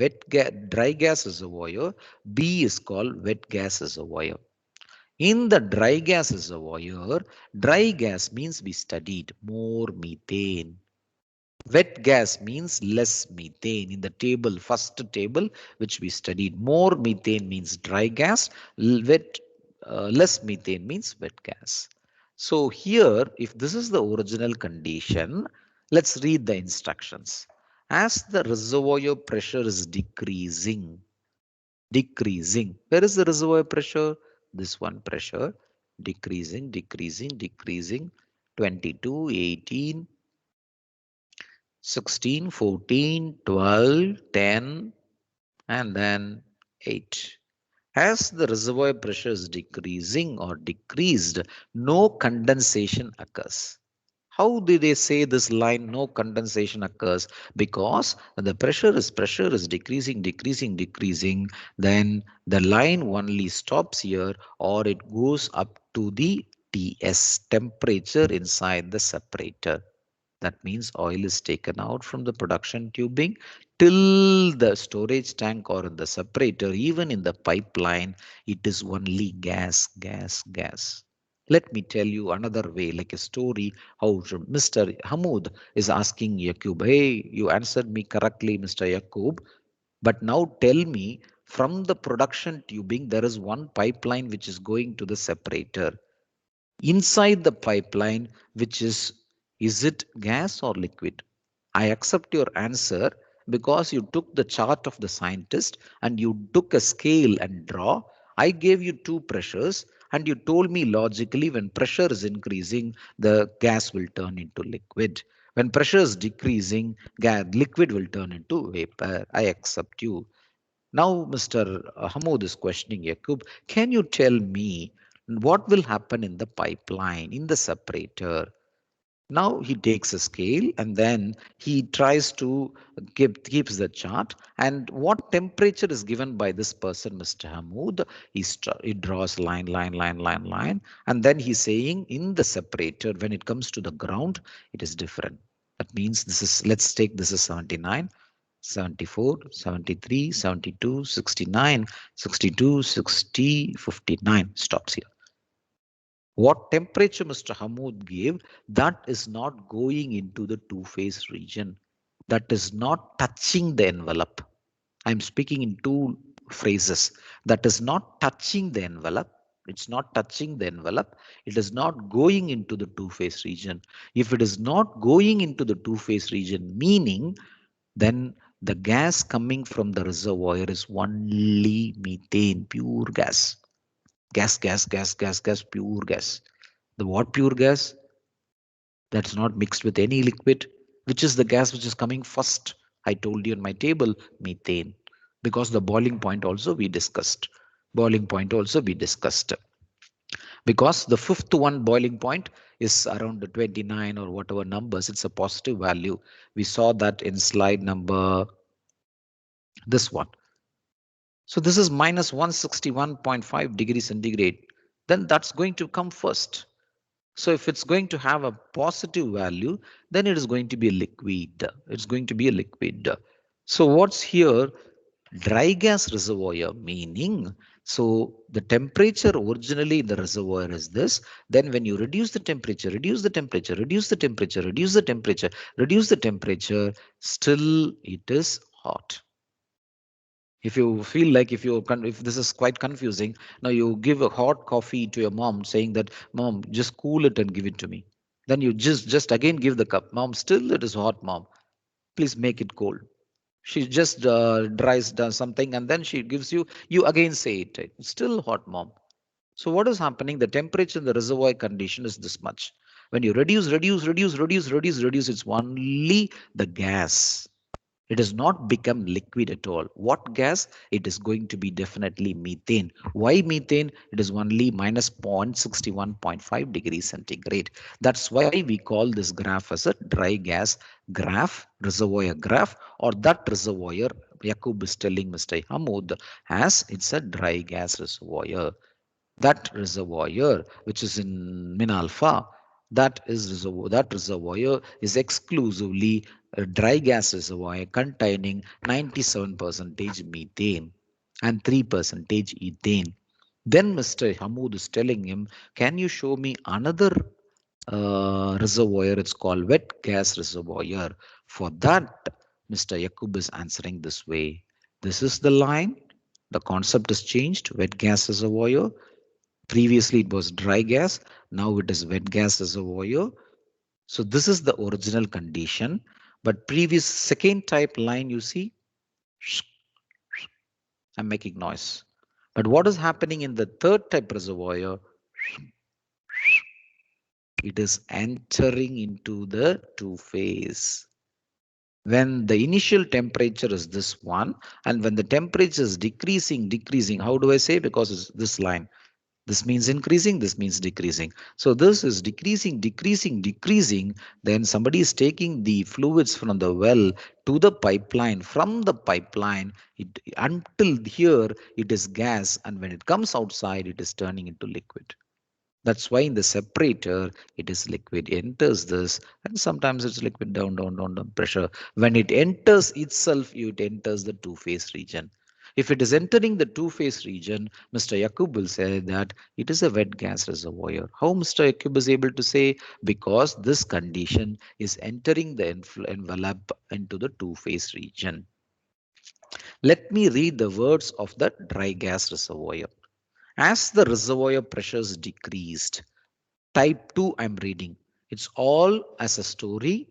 dry gas reservoir. B is called wet gas reservoir. In the dry gas reservoir, dry gas means we studied more methane. Wet gas means less methane. In the table, first table, which we studied, more methane means dry gas, less methane means wet gas. So here, if this is the original condition, let's read the instructions. As the reservoir pressure is decreasing, where is the reservoir pressure? This one pressure, decreasing, 22, 18, 16, 14, 12, 10, and then 8. As the reservoir pressure is decreasing or decreased, no condensation occurs. How do they say this line, no condensation occurs? Because the pressure is decreasing, then the line only stops here or it goes up to the Ts temperature inside the separator. That means oil is taken out from the production tubing till the storage tank or in the separator, even in the pipeline, it is only gas. Let me tell you another way, like a story, how Mr. Hamoud is asking Yaqub, hey, you answered me correctly, Mr. Yaqub, but now tell me, from the production tubing, there is one pipeline which is going to the separator. Inside the pipeline, which is it gas or liquid? I accept your answer because you took the chart of the scientist and you took a scale and draw. I gave you two pressures and you told me logically when pressure is increasing, the gas will turn into liquid. When pressure is decreasing, liquid will turn into vapor. I accept you. Now, Mr. Hamoud is questioning Yaqub. Can you tell me what will happen in the pipeline, in the separator? Now he takes a scale and then he tries to keeps the chart. And what temperature is given by this person, Mr. Hamoud? He draws line. And then he's saying in the separator, when it comes to the ground, it is different. That means this is, let's take this is 79. 74, 73, 72, 69, 62, 60, 59 stops here. What temperature Mr. Hamoud gave, that is not going into the two-phase region. That is not touching the envelope. I'm speaking in two phrases. That is not touching the envelope. It's not touching the envelope. It is not going into the two-phase region. If it is not going into the two-phase region, meaning then The gas coming from the reservoir is only methane, pure gas. Gas, pure gas. The what pure gas? That's not mixed with any liquid. Which is the gas which is coming first? I told you in my table, methane. Because the boiling point also we discussed. Boiling point also we discussed. Because the fifth one boiling point is around the 29 or whatever numbers. It's a positive value. We saw that in slide number this one. So this is minus 161.5 degrees centigrade. Then that's going to come first. So if it's going to have a positive value, then it is going to be a liquid. It's going to be a liquid. So what's here? Dry gas reservoir, meaning, so the temperature originally in the reservoir is this. Then when you reduce the temperature, reduce the temperature, reduce the temperature, reduce the temperature, reduce the temperature, still it is hot. If you feel like if this is quite confusing, now you give a hot coffee to your mom saying that, mom, just cool it and give it to me. Then you just again give the cup. Mom, still it is hot, mom. Please make it cold. She just does something and then she gives you again say it. It's still hot, mom. So what is happening? The temperature in the reservoir condition is this much. When you reduce, it's only the gas. It has not become liquid at all. What gas? It is going to be definitely methane. Why methane? It is only minus 0.61.5 degrees centigrade. That's why we call this graph as a dry gas graph, reservoir graph, or that reservoir Yakub is telling Mr. Hamoud as it's a dry gas reservoir. That reservoir, which is in min alpha, that reservoir is exclusively a dry gas reservoir containing 97% methane and 3% ethane. Then Mr. Hamoud is telling him, can you show me another reservoir? It's called wet gas reservoir. For that, Mr. Yakub is answering this way. This is the line. The concept is changed. Wet gas reservoir. Previously, it was dry gas. Now it is wet gas reservoir. So this is the original condition. But previous second type line, you see, I'm making noise. But what is happening in the third type reservoir? It is entering into the two-phase. When the initial temperature is this one, and when the temperature is decreasing, how do I say? Because it's this line. This means increasing, this means decreasing. So this is decreasing. Then somebody is taking the fluids from the well to the pipeline. From the pipeline, until here, it is gas. And when it comes outside, it is turning into liquid. That's why in the separator, it is liquid. It enters this, and sometimes it's liquid down pressure. When it enters itself, it enters the two-phase region. If it is entering the two-phase region, Mr. Yakub will say that it is a wet gas reservoir. How Mr. Yakub is able to say? Because this condition is entering the envelope into the two-phase region. Let me read the words of the dry gas reservoir. As the reservoir pressures decreased, type 2 I'm reading. It's all as a story.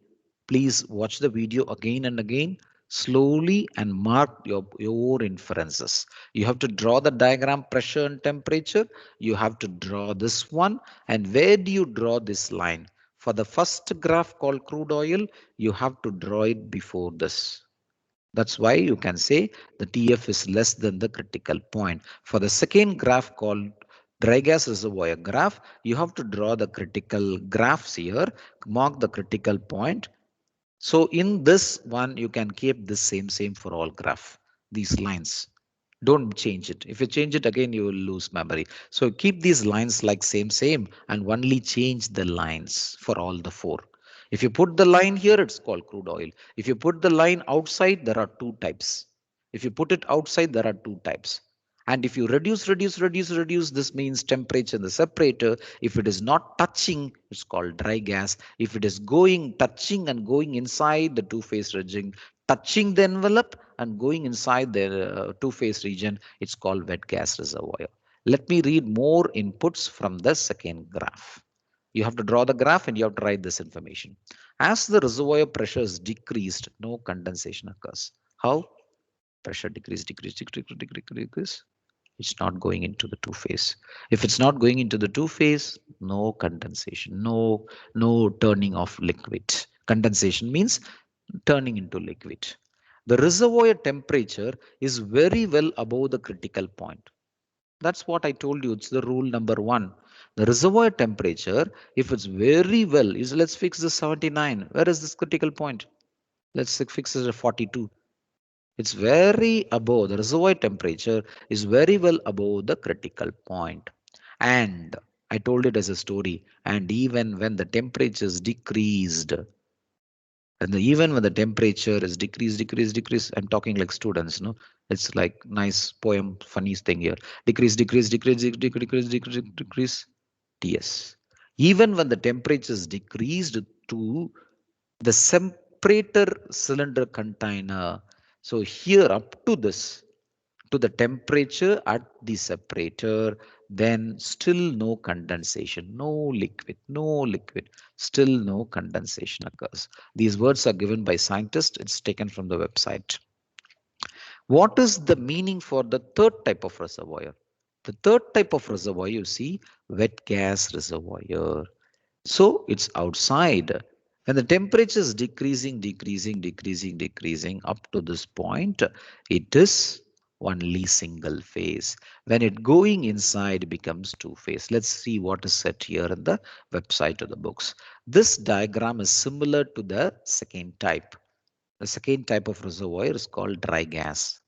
Please watch the video again and again, slowly, and mark your inferences. You have to draw the diagram pressure and temperature. You have to draw this one. And where do you draw this line? For the first graph called crude oil, you have to draw it before this. That's why you can say the TF is less than the critical point. For the second graph called dry gas reservoir graph, you have to draw the critical graphs here, mark the critical point. So in this one, you can keep the same for all graph, these lines. Don't change it. If you change it again, you will lose memory. So keep these lines like same, and only change the lines for all the four. If you put the line here, it's called crude oil. If you put the line outside, there are two types. If you put it outside, there are two types. And if you reduce, this means temperature in the separator. If it is not touching, it's called dry gas. If it is touching and going inside the two-phase region, touching the envelope and going inside the two-phase region, it's called wet gas reservoir. Let me read more inputs from the second graph. You have to draw the graph and you have to write this information. As the reservoir pressure is decreased, no condensation occurs. How? Pressure decrease, decrease, decrease, decrease, decrease. It's not going into the two-phase. If it's not going into the two-phase, no condensation, no turning of liquid. Condensation means turning into liquid. The reservoir temperature is very well above the critical point. That's what I told you. It's the rule number one. The reservoir temperature, if it's very well, is let's fix the 79. Where is this critical point? Let's fix it at 42. It's very above. The reservoir temperature is very well above the critical point. And I told it as a story. And even when the temperature is decreased, and even when the temperature is decrease, I'm talking like students, no? It's like nice poem, funny thing here. Decrease, decrease, Ts. Even when the temperature is decreased to the separator cylinder container. So here up to this, to the temperature at the separator, then still no condensation, no liquid, still no condensation occurs. These words are given by scientists. It's taken from the website. What is the meaning for the third type of reservoir? The third type of reservoir, you see, wet gas reservoir. So it's outside. When the temperature is decreasing up to this point, it is only single phase. When it going inside, it becomes two phase. Let's see what is set here in the website of the books. This diagram is similar to the second type. The second type of reservoir is called dry gas,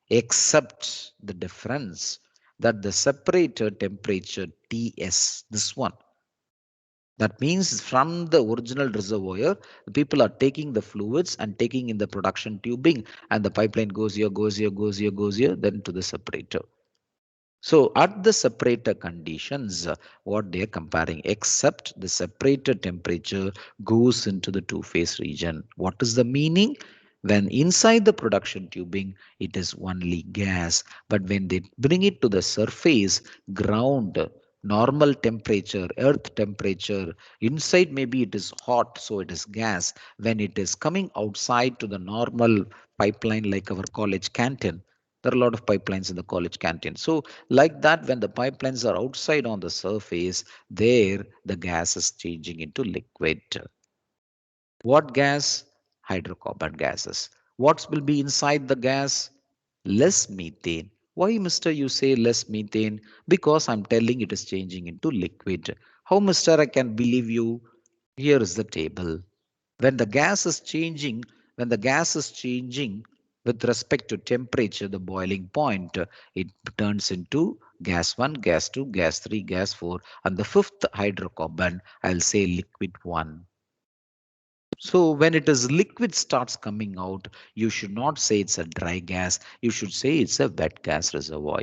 except the difference that the separator temperature Ts, this one, that means from the original reservoir, the people are taking the fluids and taking in the production tubing, and the pipeline goes here, goes here, goes here, goes here, then to the separator. So at the separator conditions, what they are comparing, except the separator temperature goes into the two-phase region. What is the meaning? When inside the production tubing, it is only gas. But when they bring it to the surface, ground, normal temperature, earth temperature, inside maybe it is hot, so it is gas. When it is coming outside to the normal pipeline like our college canteen, there are a lot of pipelines in the college canteen. So like that, when the pipelines are outside on the surface, there the gas is changing into liquid. What gas? Hydrocarbon gases. What will be inside the gas? Less methane. Why, Mr. You say less methane? Because I'm telling it is changing into liquid. How, Mr. I can believe you? Here is the table. When the gas is changing, with respect to temperature, the boiling point, it turns into gas 1, gas 2, gas 3, gas 4, and the fifth hydrocarbon, I'll say liquid 1. So when it is liquid starts coming out, you should not say it's a dry gas. You should say it's a wet gas reservoir.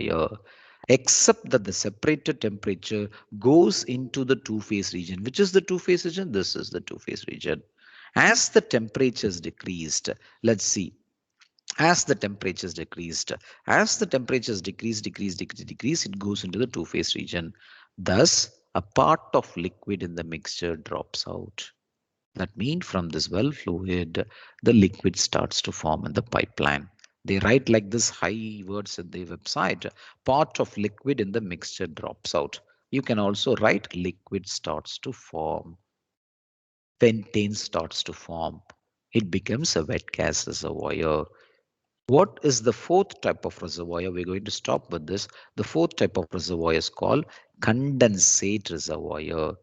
Except that the separator temperature goes into the two-phase region. Which is the two-phase region? This is the two-phase region. As the temperatures decreased, let's see. As the temperatures decreased, decrease, it goes into the two-phase region. Thus, a part of liquid in the mixture drops out. That means from this well fluid, the liquid starts to form in the pipeline. They write like this high words at the website. Part of liquid in the mixture drops out. You can also write liquid starts to form. Pentane starts to form. It becomes a wet gas reservoir. What is the fourth type of reservoir? We're going to stop with this. The fourth type of reservoir is called condensate reservoir.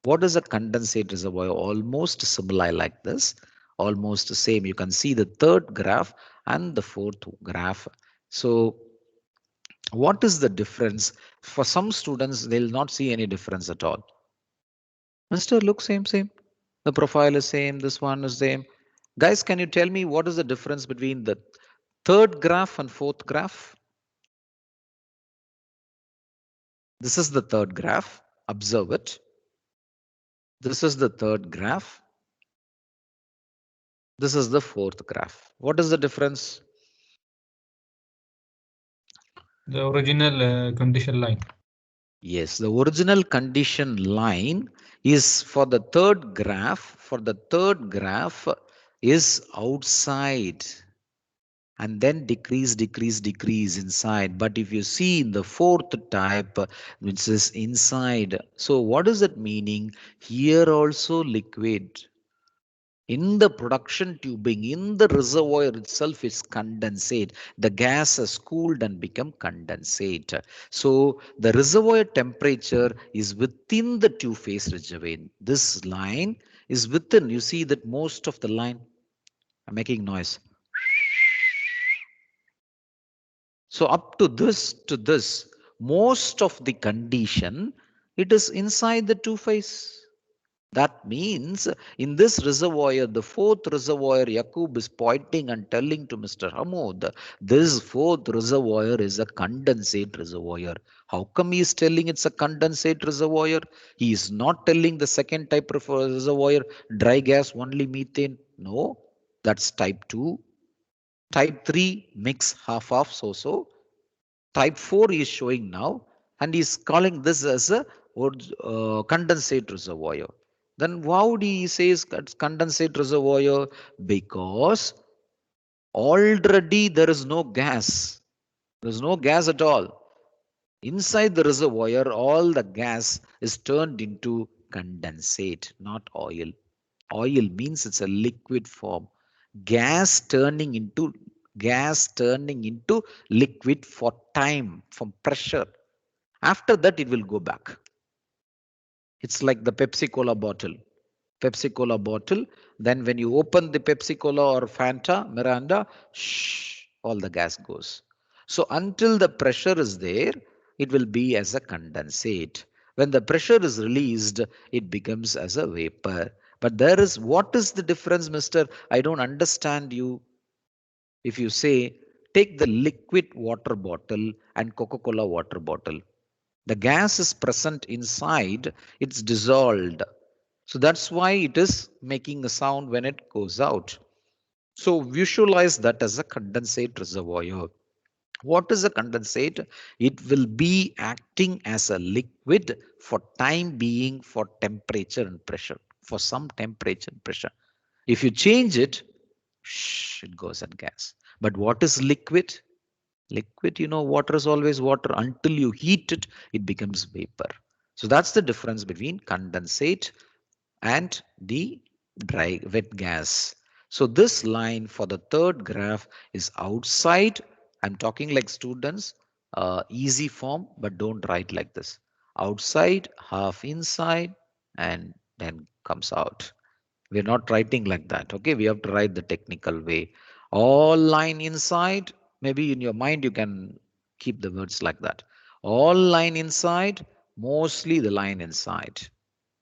What is a condensate reservoir? Almost similar like this. Almost the same. You can see the third graph and the fourth graph. So what is the difference? For some students, they'll not see any difference at all. Mr. Look, same. The profile is same. This one is same. Guys, can you tell me what is the difference between the third graph and fourth graph? This is the third graph. Observe it. This is the third graph. This is the fourth graph. What is the difference? The original condition line. Yes, the original condition line is for the third graph. For the third graph is outside. and then decrease, decrease, decrease inside. But if you see in the fourth type, which is inside, so what is it meaning? Here also liquid. In the production tubing, in the reservoir itself is condensate. The gas has cooled and become condensate. So the reservoir temperature is within the two-phase reservoir. This line is within. You see that most of the line, I'm making noise. So up to this, most of the condition, it is inside the two-phase. That means in this reservoir, the fourth reservoir, Yaqub is pointing and telling to Mr. Hamoud, this fourth reservoir is a condensate reservoir. How come he is telling it's a condensate reservoir? He is not telling the second type of reservoir, dry gas, only methane. No, that's type 2. Type 3, mix half, so. Type 4 is showing now, and he's calling this as a condensate reservoir. Then why would he say it's condensate reservoir? Because already there is no gas. There is no gas at all. Inside the reservoir, all the gas is turned into condensate, not oil. Oil means it's a liquid form. Gas turning into liquid for time, from pressure. After that, it will go back. It's like the Pepsi Cola bottle. Pepsi Cola bottle. Then when you open the Pepsi Cola or Fanta, Miranda, shh, all the gas goes. So until the pressure is there, it will be as a condensate. When the pressure is released, it becomes as a vapor. But what is the difference, mister? I don't understand you. If you say, take the liquid water bottle and Coca-Cola water bottle. The gas is present inside, it's dissolved. So that's why it is making a sound when it goes out. So visualize that as a condensate reservoir. What is a condensate? It will be acting as a liquid for time being, for temperature and pressure, for some temperature and pressure. If you change it, it goes at gas. But what is liquid? Liquid, water is always water. Until you heat it, it becomes vapor. So that's the difference between condensate and the dry wet gas. So this line for the third graph is outside. I'm talking like students, easy form, but don't write like this. Outside, half inside, and then comes out. We're not writing like that. Okay, we have to write the technical way. All line inside, maybe in your mind you can keep the words like that. All line inside, mostly the line inside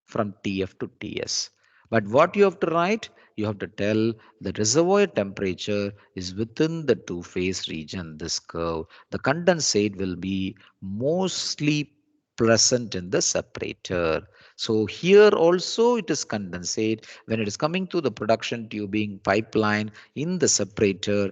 from TF to TS. But what you have to write, you have to tell the reservoir temperature is within the two-phase region, this curve. The condensate will be mostly present in the separator. So here also it is condensate. When it is coming to the production tubing pipeline in the separator,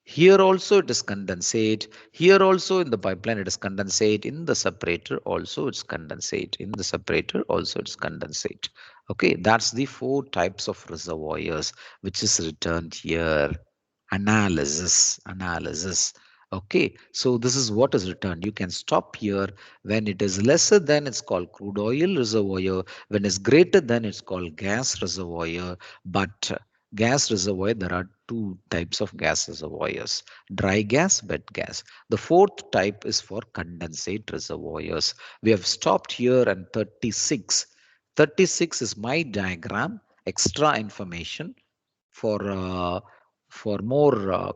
here also it is condensate. Here also in the pipeline it is condensate. In the separator also it's condensate. In the separator also it's condensate. Okay, that's the four types of reservoirs which is returned here. Analysis. Okay, so this is what is returned. You can stop here. When it is lesser than, it's called crude oil reservoir. When it's greater than, it's called gas reservoir. But gas reservoir, there are two types of gas reservoirs: dry gas, wet gas. The fourth type is for condensate reservoirs. We have stopped here and 36. 36 is my diagram, extra information for more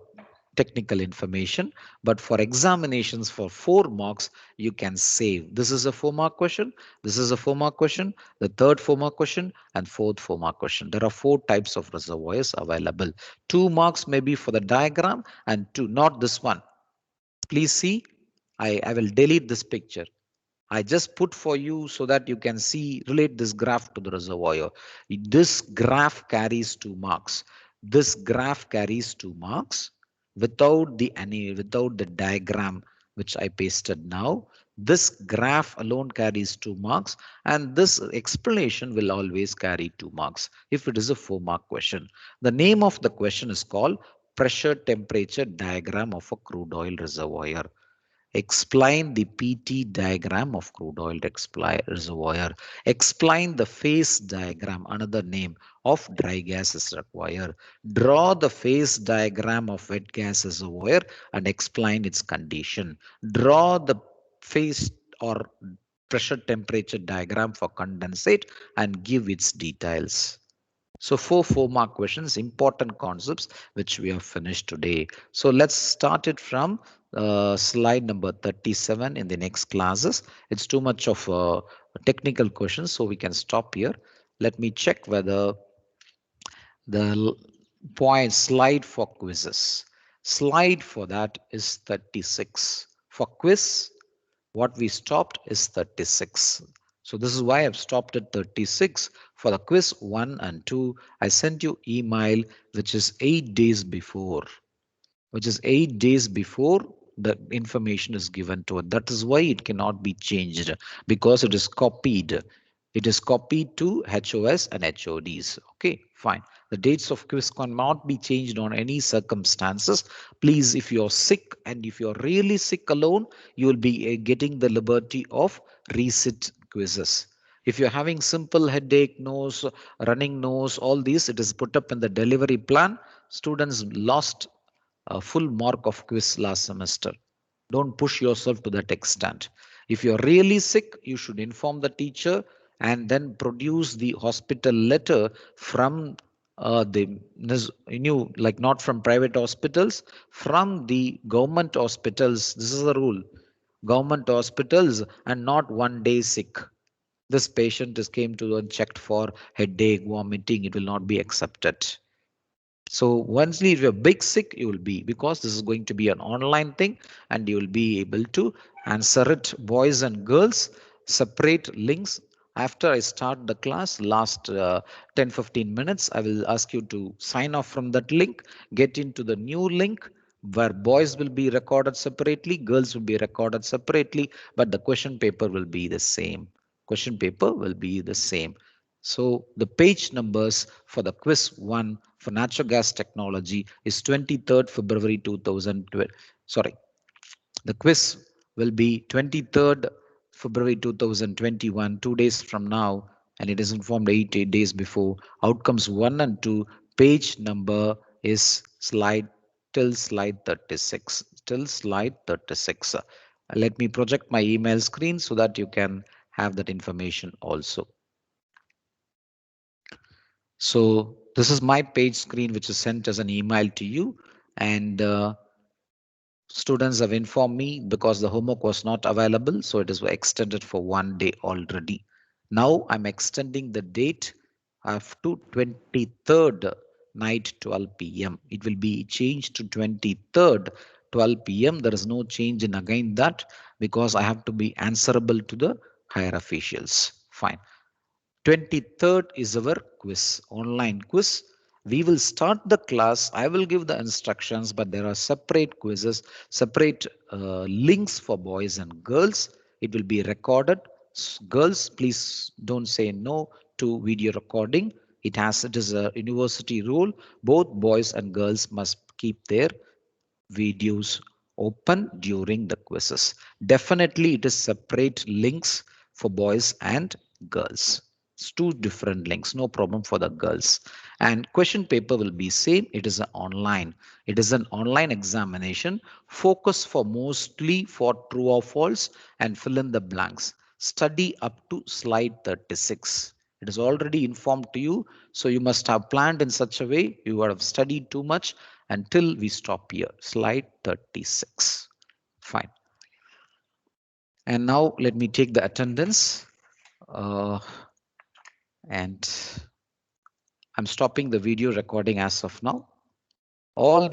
technical information, but for examinations for 4 marks you can save. This is a 4-mark question, this is a 4-mark question, the third 4-mark question, and fourth 4-mark question. There are 4 types of reservoirs available. 2 marks may be for the diagram and 2, not this one. Please see, I will delete this picture. I just put for you so that you can see, relate this graph to the reservoir. This graph carries 2 marks. This graph carries 2 marks without the diagram which I pasted now. This graph alone carries 2 marks, and this explanation will always carry 2 marks if it is a 4-mark question. The name of the question is called pressure temperature diagram of a crude oil reservoir. Explain the PT diagram of crude oil reservoir. Explain the phase diagram, another name of dry gas reservoir. Draw the phase diagram of wet gas reservoir and explain its condition. Draw the phase or pressure temperature diagram for condensate and give its details. So 4 mark questions, important concepts which we have finished today. So let's start it from slide number 37 in the next classes. It's too much of a technical questions, so we can stop here. Let me check whether the point slide for quizzes. Slide for that is 36. For quiz, what we stopped is 36. So this is why I've stopped at 36. For the quiz 1 and 2, I sent you email which is 8 days before, the information is given to it. That is why it cannot be changed, because it is copied. It is copied to HOS and HODs. Okay, fine. The dates of quiz cannot be changed on any circumstances. Please, if you're sick and if you're really sick alone, you will be getting the liberty of resit quizzes. If you're having simple headache, nose, running nose, all these, it is put up in the delivery plan. Students lost a full mark of quiz last semester. Don't push yourself to that extent. If you're really sick, you should inform the teacher and then produce the hospital letter from like not from private hospitals, from the government hospitals. This is the rule. Government hospitals, and not 1 day sick. This patient is came to and checked for headache, vomiting. It will not be accepted. So once if you're big sick, you will be, because this is going to be an online thing and you will be able to answer it. Boys and girls, separate links. After I start the class, last 10-15 minutes, I will ask you to sign off from that link, get into the new link where boys will be recorded separately, girls will be recorded separately, but the question paper will be the same. Question paper will be the same. So the page numbers for the quiz 1 for natural gas technology is 23rd February 2012. Sorry, the quiz will be 23rd February 2021, 2 days from now, and it is informed 8 days before. Outcomes 1 and 2, page number is slide 36. Till slide 36. Let me project my email screen so that you can have that information also. So this is my page screen, which is sent as an email to you, and students have informed me because the homework was not available, so it is extended for 1 day already. Now I'm extending the date up to 23rd night 12 p.m. It will be changed to 23rd 12 p.m. There is no change in again that, because I have to be answerable to the higher officials. Fine. 23rd is our quiz, online quiz. We will start the class. I will give the instructions, but there are separate quizzes, separate links for boys and girls. It will be recorded. Girls, please don't say no to video recording. It is a university rule. Both boys and girls must keep their videos open during the quizzes. Definitely it is separate links for boys and girls. It's 2 different links, no problem for the girls. And question paper will be same. It is an online. It is an online examination. Focus for mostly for true or false and fill in the blanks. Study up to slide 36. It is already informed to you. So you must have planned in such a way. You would have studied too much until we stop here. Slide 36. Fine. And now let me take the attendance. And I'm stopping the video recording as of now. All